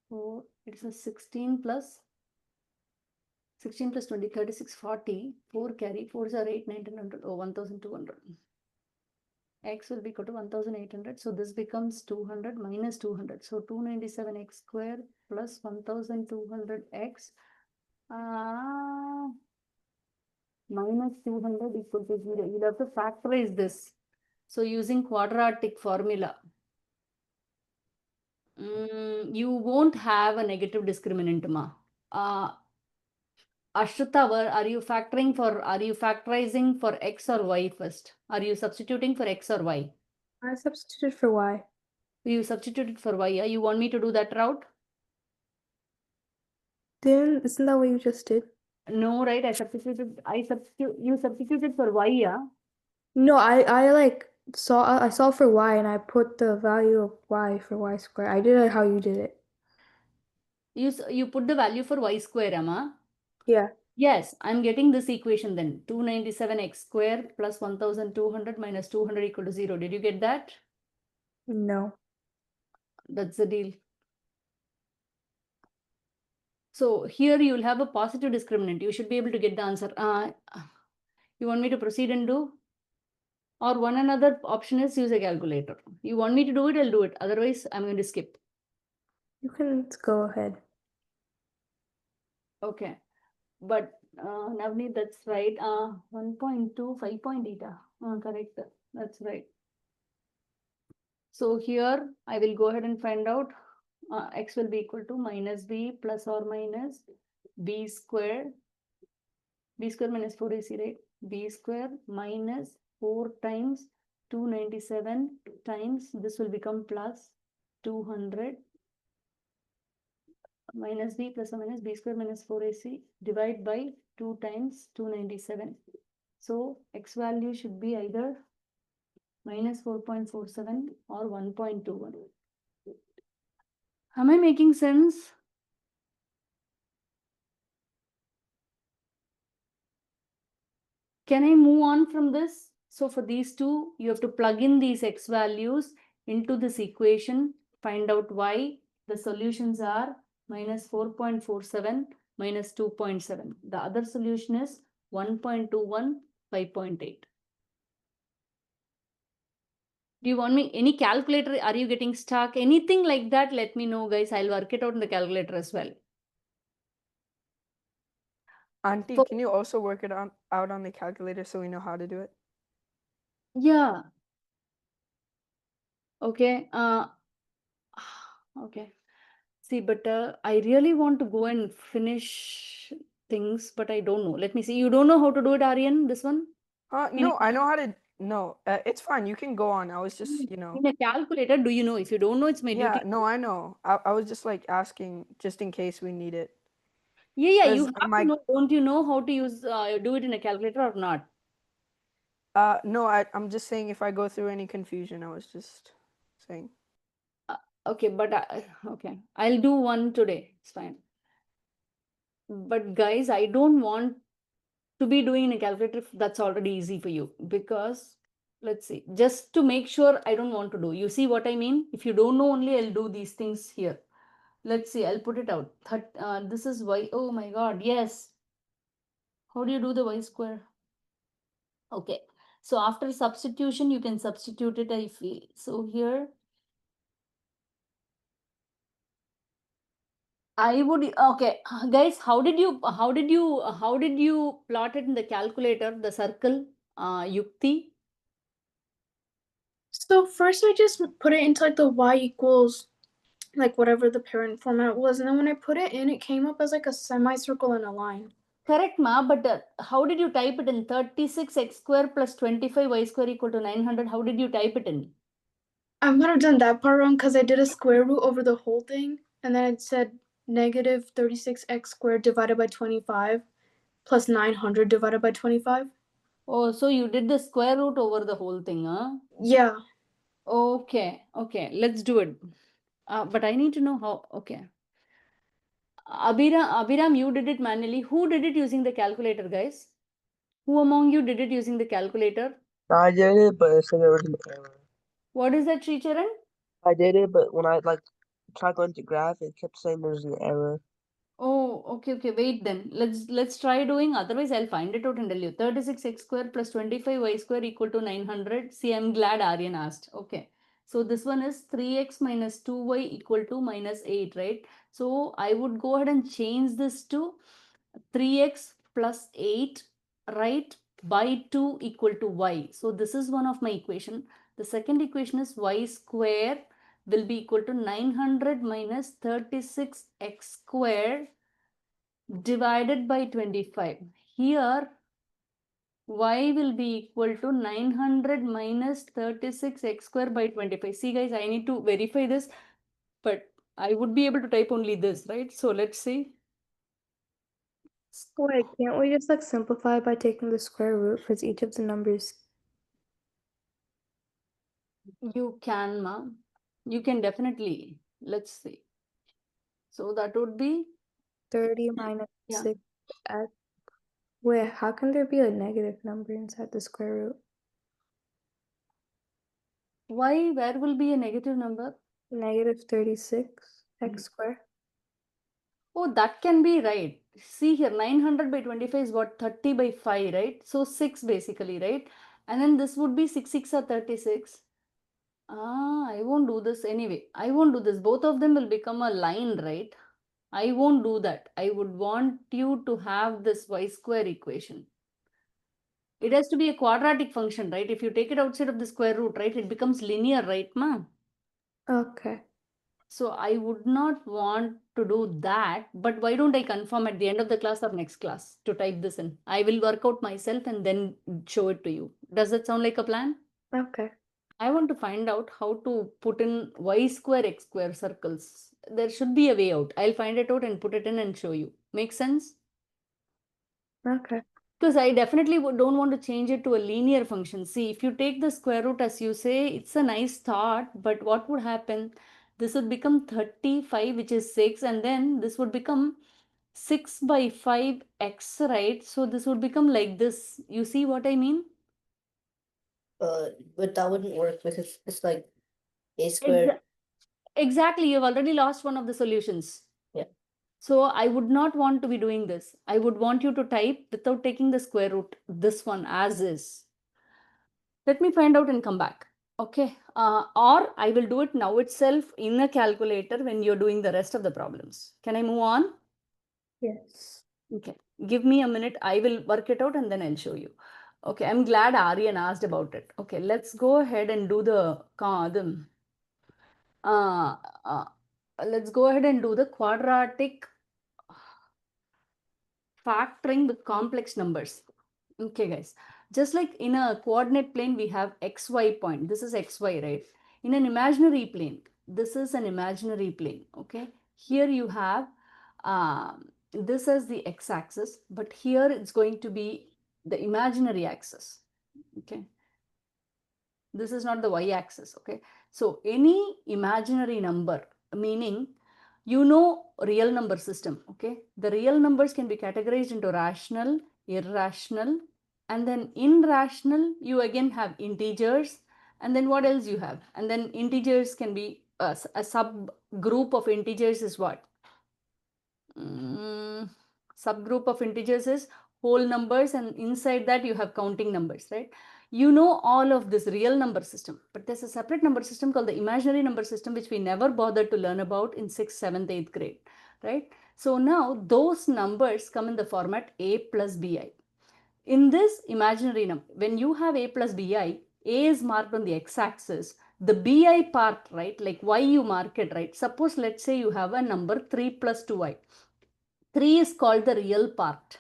Speaker 2: 4. It's a 16 plus 20, 36, 40. 4 carry. 4 is a 8, 1900. Oh, 1200. X will be equal to 1800. So this becomes 200 minus 200. So 297x square plus 1200x minus 200 equal to 0. You'll have to factorize this. So using quadratic formula, you won't have a negative discriminant, ma. Ashruta, are you factorizing for X or Y first? Are you substituting for X or Y?
Speaker 3: I substituted for Y.
Speaker 2: You substituted for Y. You want me to do that route?
Speaker 3: Isn't that what you just did?
Speaker 2: No, right? You substituted for Y, yeah?
Speaker 3: No, I like I saw for Y and I put the value of Y for Y squared. I did it how you did it.
Speaker 2: You put the value for y square, Amma.
Speaker 3: Yeah.
Speaker 2: Yes, I'm getting this equation then. 297x square plus 1200 minus 200 equal to 0. Did you get that?
Speaker 3: No.
Speaker 2: That's the deal. So here you will have a positive discriminant. You should be able to get the answer. You want me to proceed and do? Or one another option is use a calculator. You want me to do it, I'll do it. Otherwise, I'm going to skip.
Speaker 3: You can go ahead.
Speaker 2: Okay. But Navneet, that's right. 1.2, 5.8. Correct. That's right. So here I will go ahead and find out x will be equal to minus b plus or minus b square minus 4ac, right? B square minus 4 times 297 times this will become plus 200 minus b plus or minus b square minus 4ac divide by 2 times 297. So x value should be either minus 4.47 or 1.21. Am I making sense? Can I move on from this? So for these two, you have to plug in these x values into this equation, find out y. The solutions are minus 4.47 minus 2.7. The other solution is 1.21, 5.8. Do you want me any calculator? Are you getting stuck? Anything like that? Let me know, guys. I'll work it out in the calculator as well.
Speaker 12: Auntie, can you also work it out on the calculator so we know how to do it?
Speaker 2: Yeah. Okay. Okay. See, but I really want to go and finish things, but I don't know. Let me see. You don't know how to do it, Aryan, this one?
Speaker 12: No, I know how to. No, it's fine. You can go on. I was just,
Speaker 2: In a calculator, do you know? If you don't know, it's my
Speaker 12: Yeah,
Speaker 2: duty.
Speaker 12: no, I know. I was just like asking just in case we need it.
Speaker 2: Yeah, you
Speaker 12: 'Cause
Speaker 2: have to know. Don't you know how to use do it in a calculator or not?
Speaker 12: No, I'm just saying if I go through any confusion, I was just saying.
Speaker 2: Okay, but okay, I'll do one today. It's fine. But guys, I don't want to be doing in a calculator if that's already easy for you, because let's see, just to make sure I don't want to do. You see what I mean? If you don't know, only I'll do these things here. Let's see, I'll put it out. This is y. Oh my god, yes. How do you do the y square? Okay, so after substitution, you can substitute it, I feel. So here, I would, okay, guys, how did you plot it in the calculator, the circle, Yukti?
Speaker 1: So first I just put it into like the y equals like whatever the parent format was, and then when I put it in, it came up as like a semicircle and a line.
Speaker 2: Correct, ma, but how did you type it in? 36x square plus 25y square equal to 900. How did you type it in?
Speaker 1: I might have done that part wrong because I did a square root over the whole thing, and then it said negative 36x squared divided by 25 plus 900 divided by 25.
Speaker 2: Oh, so you did the square root over the whole thing, huh?
Speaker 1: Yeah.
Speaker 2: Okay, let's do it. But I need to know how. Okay. Abhiram, you did it manually. Who did it using the calculator, guys? Who among you did it using the calculator?
Speaker 4: I did it, but it said there was an error.
Speaker 2: What is that, Sricharan?
Speaker 4: I did it, but when I tried going to graph, it kept saying there's an error.
Speaker 2: Oh, okay. Wait then. Let's try doing. Otherwise, I'll find it out and tell you. 36x square plus 25y square equal to 900. See, I'm glad Aryan asked. Okay. So this one is 3x minus 2y equal to minus 8, right? So I would go ahead and change this to 3x plus 8, right, by 2 equal to y. So this is one of my equation. The second equation is y square will be equal to 900 minus 36x square divided by 25. Here y will be equal to 900 minus 36x square by 25. See guys, I need to verify this, but I would be able to type only this, right? So let's see.
Speaker 3: Wait, can't we just like simplify by taking the square root because each of the numbers?
Speaker 2: You can, ma'am. You can definitely. Let's see. So that would be
Speaker 3: 30 minus
Speaker 2: Yeah.
Speaker 3: 6x. Wait, how can there be a negative number inside the square root?
Speaker 2: why? Where will be a negative number?
Speaker 3: Negative 36x squared.
Speaker 2: Oh, that can be right. See here, 900 by 25 is what? 30 by 5, right? So 6 basically, right? And then this would be 6, 6 or 36. I won't do this anyway. I won't do this. Both of them will become a line, right? I won't do that. I would want you to have this y square equation. It has to be a quadratic function, right? If you take it outside of the square root, right, it becomes linear, right, ma?
Speaker 3: Okay.
Speaker 2: So I would not want to do that, but why don't I confirm at the end of the class or next class to type this in? I will work out myself and then show it to you. Does that sound like a plan?
Speaker 3: Okay.
Speaker 2: I want to find out how to put in y square x square circles. There should be a way out. I'll find it out and put it in and show you. Make sense?
Speaker 3: Okay.
Speaker 2: Because I definitely don't want to change it to a linear function. See, if you take the square root as you say, it's a nice thought, but what would happen? This would become 35, which is 6, and then this would become 6 by 5x, right? So this would become like this. You see what I mean?
Speaker 6: But that wouldn't work because it's like a squared.
Speaker 2: Exactly, you've already lost one of the solutions.
Speaker 6: Yeah.
Speaker 2: So I would not want to be doing this. I would want you to type without taking the square root, this one as is. Let me find out and come back. Okay. Or I will do it now itself in a calculator when you're doing the rest of the problems. Can I move on?
Speaker 3: Yes.
Speaker 2: Okay. Give me a minute. I will work it out and then I'll show you. Okay. I'm glad Aryan asked about it. Okay. Let's go ahead and do uh, uh, let's go ahead and do the quadratic factoring with complex numbers. Okay, guys. Just like in a coordinate plane, we have xy point. This is xy, right? In an imaginary plane, this is an imaginary plane. Okay. Here you have this as the x-axis, but here it's going to be the imaginary axis. Okay. This is not the y-axis. Okay. So any imaginary number, meaning real number system. Okay. The real numbers can be categorized into rational, irrational, and then in rational you again have integers, and then what else you have? And then integers can be a subgroup of integers is what? Subgroup of integers is whole numbers, and inside that you have counting numbers, right? You know all of this real number system, but there's a separate number system called the imaginary number system, which we never bothered to learn about in 6th, 7th, 8th grade, right? So now those numbers come in the format a plus bi. In this imaginary number, when you have a plus bi, a is marked on the x-axis, the bi part, right, like y you mark it, right? Suppose let's say you have a number 3 plus 2i. 3 is called the real part.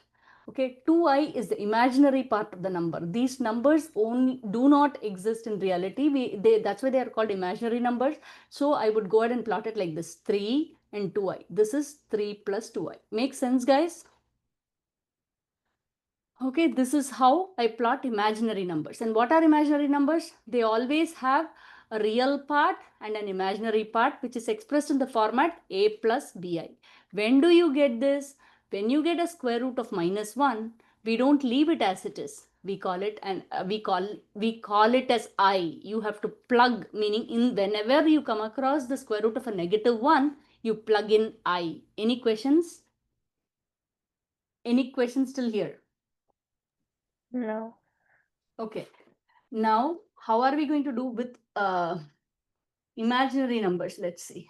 Speaker 2: Okay, 2i is the imaginary part of the number. These numbers only do not exist in reality. That's why they are called imaginary numbers. So I would go ahead and plot it like this: 3 and 2i. This is 3 plus 2i. Makes sense, guys? Okay, this is how I plot imaginary numbers. And what are imaginary numbers? They always have a real part and an imaginary part, which is expressed in the format a plus bi. When do you get this? When you get a square root of -1, we don't leave it as it is. We call it it as I. You have to plug, meaning whenever you come across the square root of a -1, you plug in I. Any questions? Any questions still here?
Speaker 3: No.
Speaker 2: Okay. Now, how are we going to do with imaginary numbers? Let's see.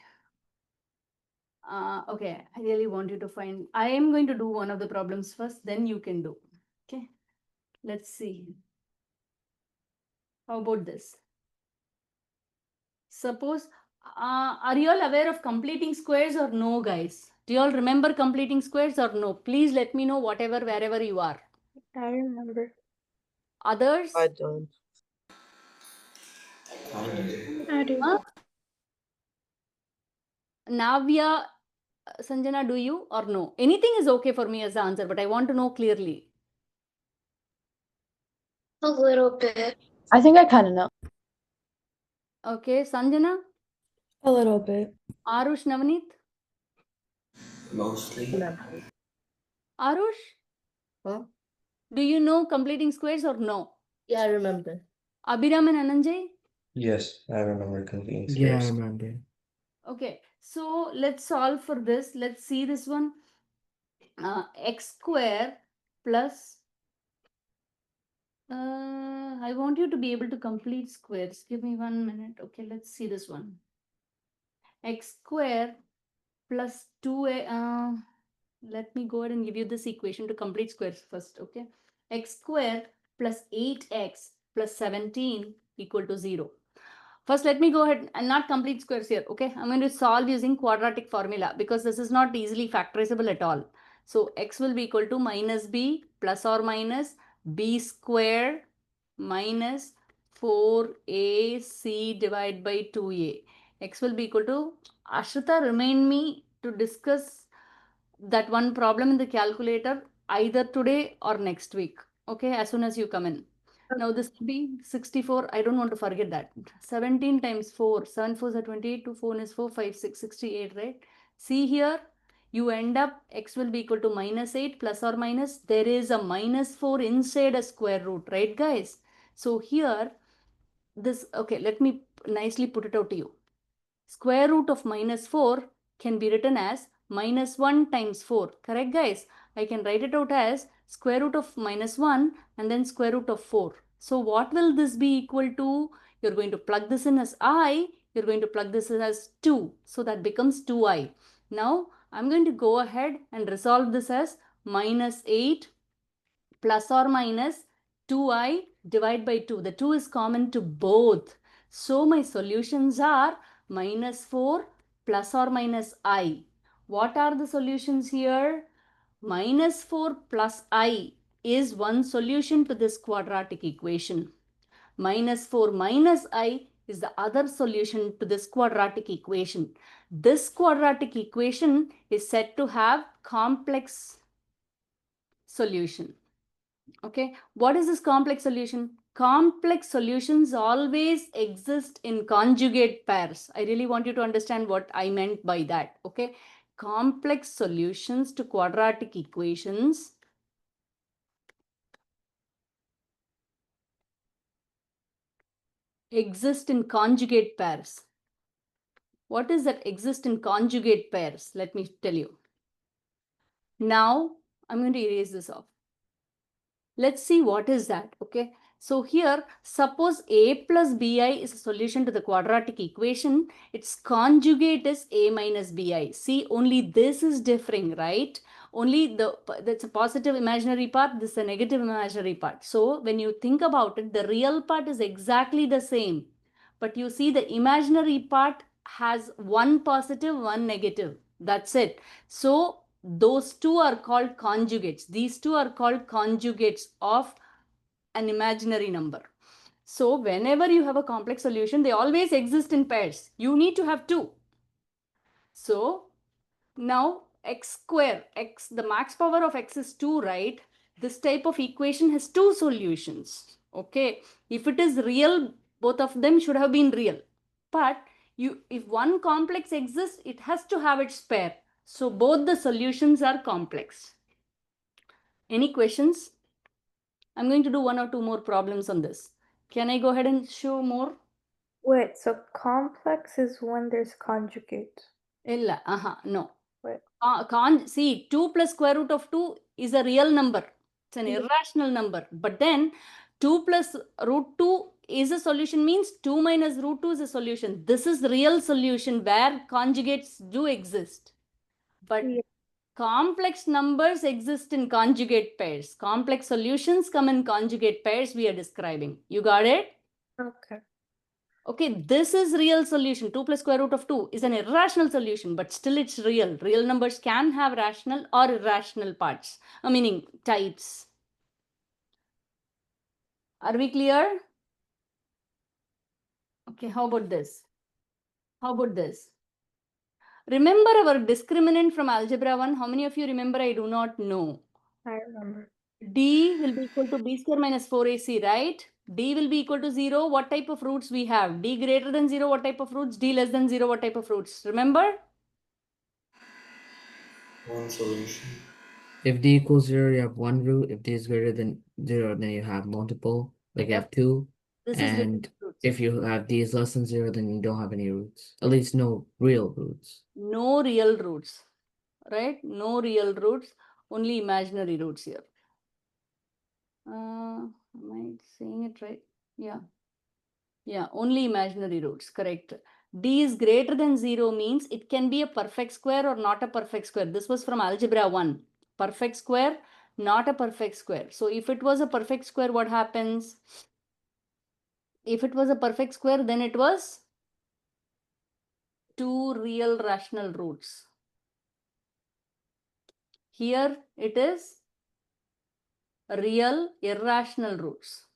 Speaker 2: Okay, I really want you to find. I am going to do one of the problems first, then you can do. Okay. Let's see. How about this? Suppose, are you all aware of completing squares or no, guys? Do you all remember completing squares or no? Please let me know wherever you are.
Speaker 3: I remember.
Speaker 2: Others?
Speaker 4: I don't.
Speaker 1: I do.
Speaker 2: Huh? Navya, Sanjana, do you or no? Anything is okay for me as the answer, but I want to know clearly.
Speaker 9: A little bit.
Speaker 5: I think I kind of know.
Speaker 2: Okay, Sanjana,
Speaker 11: A little bit.
Speaker 2: Arush, Navneet,
Speaker 10: Mostly.
Speaker 2: Arush?
Speaker 6: Huh?
Speaker 2: Do you know completing squares or no?
Speaker 6: Yeah, I remember.
Speaker 2: Abhiram and Ananjay?
Speaker 10: Yes, I remember completing
Speaker 7: Yeah, I
Speaker 10: squares.
Speaker 7: remember.
Speaker 2: Okay, so let's solve for this. Let's see this one. X square plus I want you to be able to complete squares. Give me 1 minute. Okay, let's see this one. X square plus 2a. Let me go ahead and give you this equation to complete squares first. Okay, x square plus 8x plus 17 equal to 0. First, let me go ahead and not complete squares here. Okay, I'm going to solve using quadratic formula because this is not easily factorizable at all. So x will be equal to minus b plus or minus b square minus 4ac divided by 2a. X will be equal to, Ashrita, remind me to discuss that one problem in the calculator either today or next week. Okay, as soon as you come in. Now this will be 64. I don't want to forget that. 17 times 4. 7 4s are 28. 2 4 is 4. 5 6 68, right? See here, you end up x will be equal to minus 8 plus or minus. There is a minus 4 inside a square root, right guys? So here, this, okay, let me nicely put it out to you. Square root of minus 4 can be written as minus 1 times 4. Correct, guys? I can write it out as square root of minus 1 and then square root of 4. So what will this be equal to? You're going to plug this in as I. You're going to plug this in as 2. So that becomes 2i. Now, I'm going to go ahead and resolve this as minus 8 plus or minus 2i divided by 2. The 2 is common to both. So my solutions are minus 4 plus or minus I. What are the solutions here? Minus 4 plus I is one solution to this quadratic equation. Minus 4 minus I is the other solution to this quadratic equation. This quadratic equation is said to have complex solution. Okay, what is this complex solution? Complex solutions always exist in conjugate pairs. I really want you to understand what I meant by that. Okay, complex solutions to quadratic equations exist in conjugate pairs. What is that exist in conjugate pairs? Let me tell you. Now, I'm going to erase this off. Let's see what is that. Okay, so here, suppose a plus bi is a solution to the quadratic equation. Its conjugate is a minus bi. See, only this is differing, right? Only that's a positive imaginary part, this is a negative imaginary part. So when you think about it, the real part is exactly the same. But you see the imaginary part has one positive, one negative. That's it. So those two are called conjugates. These two are called conjugates of an imaginary number. So whenever you have a complex solution, they always exist in pairs. You need to have two. So now x square, x, the max power of x is 2, right? This type of equation has two solutions. Okay, if it is real, both of them should have been real. But if one complex exists, it has to have its pair. So both the solutions are complex. Any questions? I'm going to do one or two more problems on this. Can I go ahead and show more?
Speaker 3: Wait, so complex is when there's conjugate.
Speaker 2: Illa, no.
Speaker 3: Wait.
Speaker 2: See, 2 plus square root of 2 is a real number. It's an
Speaker 3: Yeah.
Speaker 2: irrational number. But then 2 plus root 2 is a solution, means 2 minus root 2 is a solution. This is real solution where conjugates do exist. But
Speaker 3: Yeah.
Speaker 2: complex numbers exist in conjugate pairs. Complex solutions come in conjugate pairs we are describing. You got it?
Speaker 3: Okay.
Speaker 2: Okay, this is real solution. 2 plus square root of 2 is an irrational solution, but still it's real. Real numbers can have rational or irrational parts, meaning types. Are we clear? Okay, how about this? How about this? Remember our discriminant from algebra 1? How many of you remember? I do not know.
Speaker 3: I remember.
Speaker 2: D will be equal to b square minus 4ac, right? D will be equal to 0. What type of roots we have? D greater than 0, what type of roots? D less than 0, what type of roots? Remember?
Speaker 10: one solution.
Speaker 7: If d equals 0, you have one root. If d is greater than 0, then you have multiple. Like you have two.
Speaker 2: This is
Speaker 7: And
Speaker 2: roots.
Speaker 7: if you have d is less than 0, then you don't have any roots. At least no real roots.
Speaker 2: No real roots, right? No real roots, only imaginary roots here. Am I saying it right? Yeah. Yeah, only imaginary roots, correct. D is greater than 0 means it can be a perfect square or not a perfect square. This was from algebra 1. Perfect square, not a perfect square. So if it was a perfect square, what happens? If it was a perfect square, then it was two real rational roots. Here it is real irrational roots.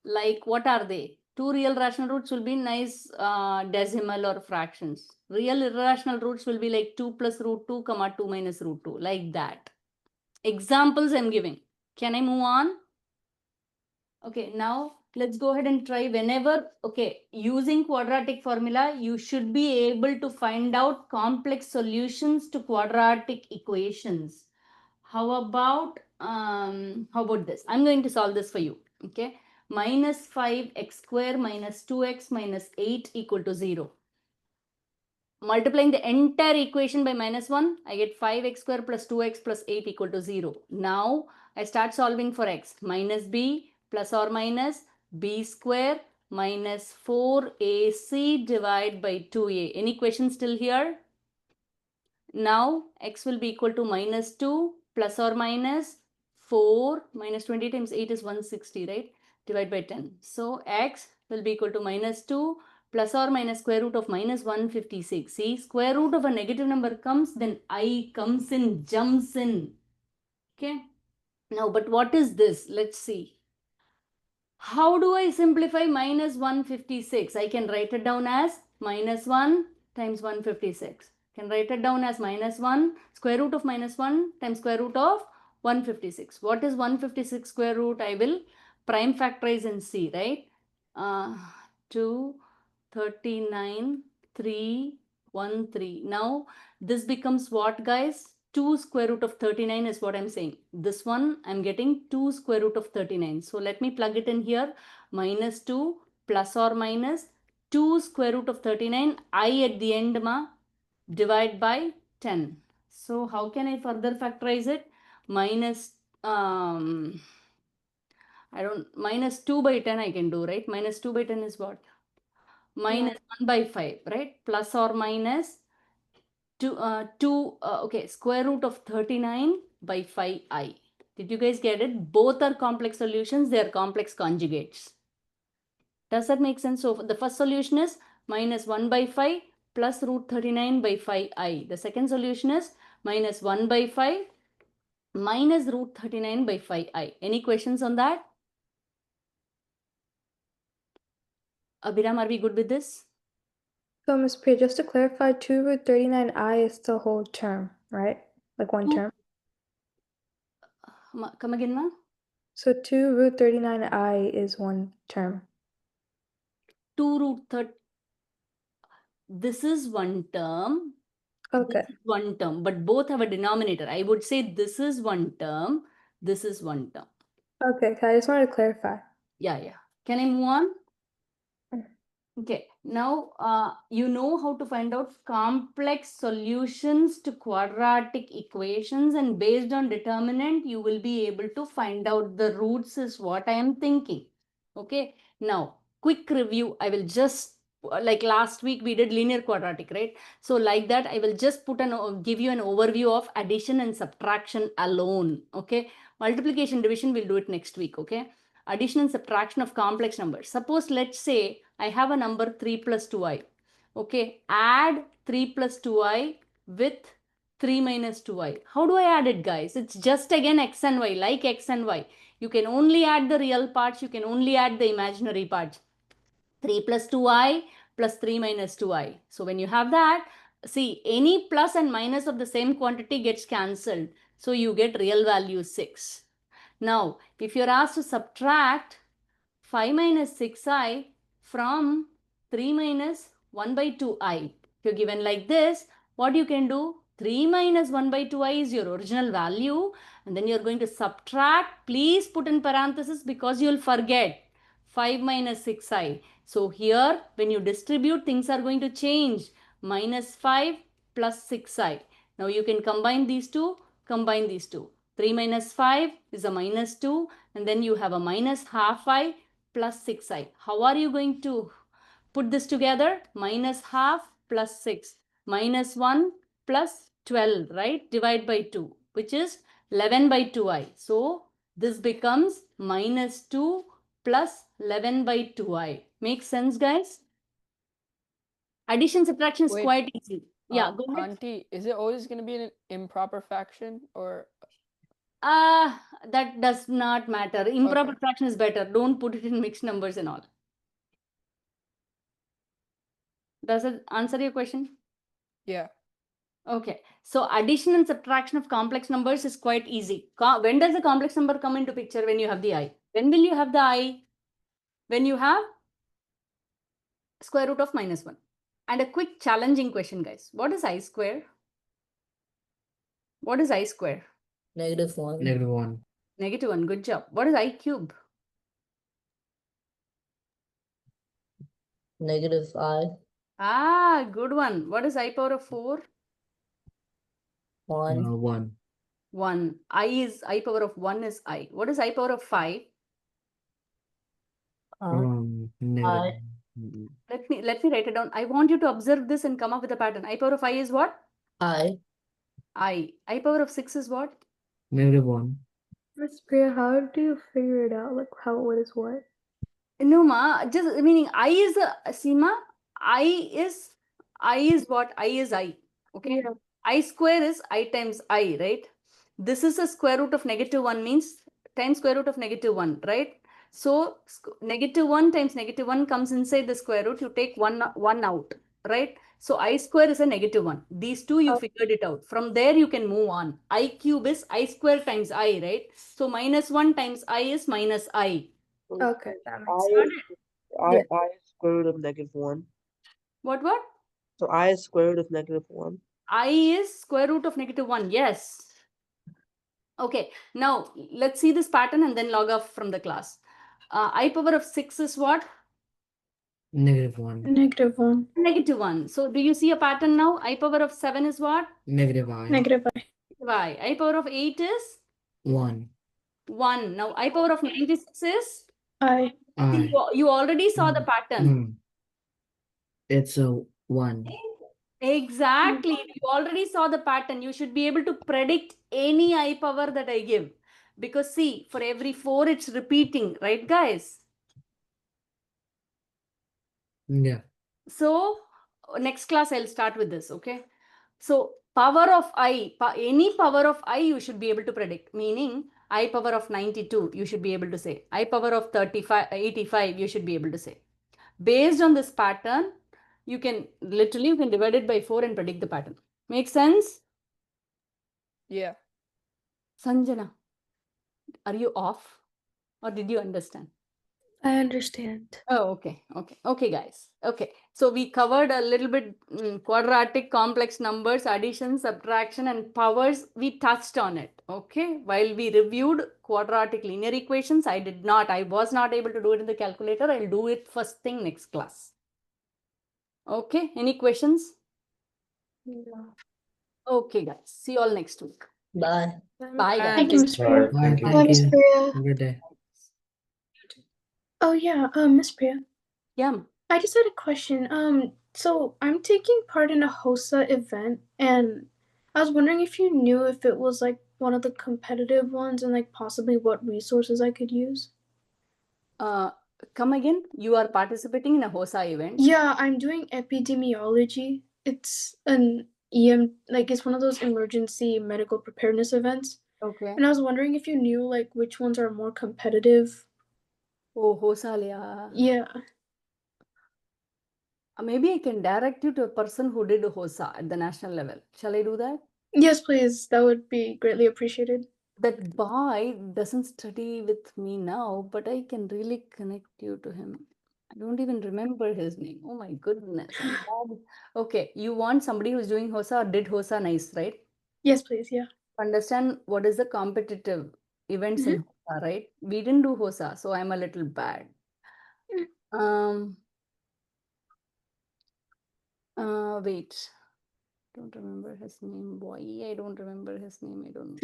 Speaker 2: Like what are they? Two real rational roots will be nice decimal or fractions. Real irrational roots will be like 2 plus root 2 comma 2 minus root 2, like that. Examples I'm giving. Can I move on? Okay, now let's go ahead and try whenever, okay, using quadratic formula, you should be able to find out complex solutions to quadratic equations. How about this? I'm going to solve this for you, okay? Minus 5x square minus 2x minus 8 equal to 0. Multiplying the entire equation by minus 1, I get 5x square plus 2x plus 8 equal to 0. Now, I start solving for x. Minus b plus or minus b square minus 4ac divided by 2a. Any questions still here? Now, x will be equal to minus 2 plus or minus 4 minus 20 times 8 is 160, right? Divide by 10. So, x will be equal to minus 2 plus or minus square root of minus 156. See, square root of a negative number comes, then I comes in, jumps in. Okay. Now, but what is this? Let's see. How do I simplify minus 156? I can write it down as minus 1 times 156. Can write it down as minus 1 square root of minus 1 times square root of 156. What is 156 square root? I will prime factorize and see, right? 2, 39, 3, 1, 3. Now, this becomes what, guys? 2 square root of 39 is what I'm saying. This one, I'm getting 2 square root of 39. So, let me plug it in here. Minus 2 plus or minus 2 square root of 39. I at the end, divide by 10. So, how can I further factorize it? Minus, minus 2 by 10 I can do, right? Minus 2 by 10 is what? Minus 1 by 5, right? Plus or minus 2, okay, square root of 39 by 5i. Did you guys get it? Both are complex solutions. They are complex conjugates. Does that make sense? So the first solution is minus 1 by 5 plus root 39 by 5i. The second solution is minus 1 by 5 minus root 39 by 5i. Any questions on that? Abhiram, are we good with this?
Speaker 3: So, Ms. Priya, just to clarify, 2 root 39i is the whole term, right? Like one term?
Speaker 2: Come again, ma?
Speaker 3: So 2 root 39i is one term.
Speaker 2: 2 root 30. This is one term.
Speaker 3: Okay.
Speaker 2: This is one term, but both have a denominator. I would say this is one term. This is one term.
Speaker 3: Okay, I just wanted to clarify.
Speaker 2: Yeah, yeah. Can I move on? Okay, now you know how to find out complex solutions to quadratic equations, and based on determinant, you will be able to find out the roots is what I am thinking. Okay, now quick review. I will just, like last week we did linear quadratic, right? So like that, I will just give you an overview of addition and subtraction alone. Okay, multiplication division we'll do it next week. Okay, addition and subtraction of complex numbers. Suppose let's say I have a number 3 plus 2i. Okay, add 3 plus 2i with 3 minus 2i. How do I add it, guys? It's just again x and y, like x and y. You can only add the real parts. You can only add the imaginary parts. 3 plus 2i plus 3 minus 2i. So when you have that, see, any plus and minus of the same quantity gets cancelled. So you get real value 6. Now, if you're asked to subtract 5 minus 6i from 3 minus 1 by 2i, if you're given like this, what you can do? 3 minus 1 by 2i is your original value. And then you're going to subtract. Please put in parenthesis because you'll forget. 5 minus 6i. So here, when you distribute, things are going to change. Minus 5 plus 6i. Now you can combine these two. Combine these two. 3 minus 5 is a minus 2. And then you have a minus half I plus 6i. How are you going to put this together? Minus half plus 6. Minus 1 plus 12, right? Divide by 2, which is 11 by 2i. So this becomes minus 2 plus 11 by 2i. Makes sense, guys? Addition subtraction is
Speaker 12: Wait,
Speaker 2: quite easy. Yeah, go ahead.
Speaker 12: Auntie, is it always going to be an improper fraction or?
Speaker 2: That does not matter. Improper fraction is better. Don't put it in mixed numbers and all. Does it answer your question?
Speaker 12: Yeah.
Speaker 2: Okay. So addition and subtraction of complex numbers is quite easy. When does the complex number come into picture? When you have the I. When will you have the I? When you have square root of minus 1. And a quick challenging question, guys. What is I square? What is I square?
Speaker 6: -1.
Speaker 10: -1.
Speaker 2: -1. Good job. What is I cube?
Speaker 6: -I.
Speaker 2: Good one. What is I power of 4?
Speaker 6: 1.
Speaker 10: 1.
Speaker 2: 1. I power of 1 is I. What is I power of 5?
Speaker 10: Negative.
Speaker 2: Let me write it down. I want you to observe this and come up with a pattern. I power of I is what?
Speaker 6: I.
Speaker 2: I power of 6 is what?
Speaker 10: -1.
Speaker 3: Miss Priya, how do you figure it out? Like what is what?
Speaker 2: No, ma. Just meaning I is Seema. I is what? I is I. Okay.
Speaker 3: Yeah.
Speaker 2: I square is I times I, right? This is a square root of -1 means times square root of -1, right? So -1 times -1 comes inside the square root. You take one out, right? So I square is a -1. These two you figured it out. From there you can move on. I cube is I square times I, right? So -1 times I is minus I.
Speaker 3: Okay, that makes sense.
Speaker 4: I is square root of -1.
Speaker 2: What?
Speaker 4: So I is square root of -1.
Speaker 2: I is square root of -1. Yes. Okay. Now let's see this pattern and then log off from the class. I power of 6 is what?
Speaker 10: -1.
Speaker 1: -1.
Speaker 2: -1. So do you see a pattern now? I power of 7 is what?
Speaker 10: -I.
Speaker 1: -I.
Speaker 2: Y. I power of 8 is?
Speaker 10: 1.
Speaker 2: 1. Now I power of 96 is?
Speaker 1: I.
Speaker 2: See, you already saw the pattern.
Speaker 10: It's a 1.
Speaker 2: Exactly. You already saw the pattern. You should be able to predict any I power that I give. Because see, for every 4, it's repeating, right, guys?
Speaker 10: Yeah.
Speaker 2: So next class, I'll start with this, okay? So power of I, any power of I, you should be able to predict. Meaning, I power of 92, you should be able to say. I power of 85, you should be able to say. Based on this pattern, you can divide it by 4 and predict the pattern. Make sense?
Speaker 12: Yeah.
Speaker 2: Sanjana, are you off or did you understand?
Speaker 3: I understand.
Speaker 2: Oh, okay, guys. Okay, so we covered a little bit quadratic complex numbers, addition, subtraction, and powers. We touched on it. Okay, while we reviewed quadratic linear equations, I was not able to do it in the calculator. I'll do it first thing next class. Okay, any questions?
Speaker 3: No.
Speaker 2: Okay, guys. See you all next week.
Speaker 6: Bye.
Speaker 2: Bye, guys.
Speaker 1: Thank you, Miss Priya.
Speaker 10: Bye.
Speaker 4: Thank you.
Speaker 1: Bye,
Speaker 10: Thank
Speaker 1: Miss
Speaker 10: you.
Speaker 1: Priya.
Speaker 10: Have a good day.
Speaker 1: Oh yeah, Miss Priya.
Speaker 2: Yeah.
Speaker 1: I just had a question. So I'm taking part in a HOSA event, and I was wondering if you knew if it was like one of the competitive ones, and like possibly what resources I could use.
Speaker 2: Come again. You are participating in a HOSA event.
Speaker 1: Yeah, I'm doing epidemiology. It's an it's one of those emergency medical preparedness events.
Speaker 2: Okay.
Speaker 1: And I was wondering if you knew like which ones are more competitive.
Speaker 2: Oh, HOSA, yeah.
Speaker 1: Yeah.
Speaker 2: Maybe I can direct you to a person who did HOSA at the national level. Shall I do that?
Speaker 1: Yes, please. That would be greatly appreciated.
Speaker 2: That boy doesn't study with me now, but I can really connect you to him. I don't even remember his name. Oh my goodness. I'm bad. Okay, you want somebody who's doing HOSA or did HOSA nice, right?
Speaker 1: Yes, please. Yeah.
Speaker 2: Understand what is the competitive events in HOSA, right? We didn't do HOSA, so I'm a little bad.
Speaker 1: Mm.
Speaker 2: Wait. Don't remember his name. Boy, I don't remember his name. I don't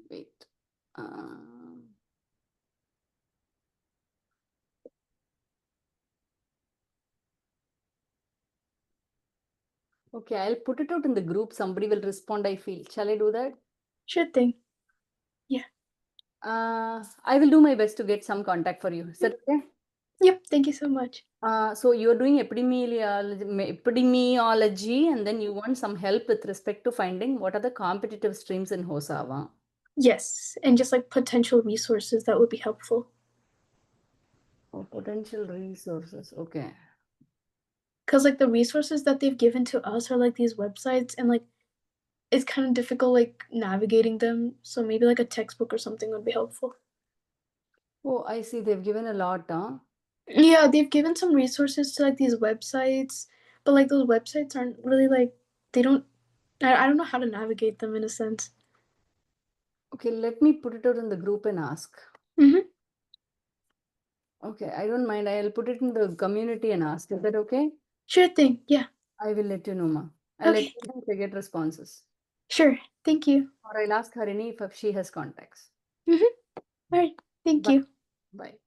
Speaker 2: wait. Okay, I'll put it out in the group. Somebody will respond, I feel. Shall I do that?
Speaker 1: Sure thing. Yeah.
Speaker 2: I will do my best to get some contact for you. Is that okay?
Speaker 1: Yep. Thank you so much.
Speaker 2: So you're doing epidemiology, and then you want some help with respect to finding what are the competitive streams in HOSA.
Speaker 1: Yes, and just like potential resources that would be helpful.
Speaker 2: Oh, potential resources. Okay.
Speaker 1: Because like the resources that they've given to us are like these websites, and like it's kind of difficult like navigating them. So maybe like a textbook or something would be helpful.
Speaker 2: Oh, I see. They've given a lot, huh?
Speaker 1: Yeah, they've given some resources to like these websites, but like those websites aren't really like they don't. I don't know how to navigate them in a sense.
Speaker 2: Okay, let me put it out in the group and ask.
Speaker 1: Mm-hmm.
Speaker 2: Okay, I don't mind. I'll put it in the community and ask. Is that okay?
Speaker 1: Sure thing. Yeah.
Speaker 2: I will let you know, ma. I'll let
Speaker 1: Okay.
Speaker 2: you know if I get responses.
Speaker 1: Sure. Thank you.
Speaker 2: Or I'll ask Harini if she has contacts.
Speaker 1: Mm-hmm. All right. Thank
Speaker 2: Bye.
Speaker 1: you.
Speaker 2: Bye.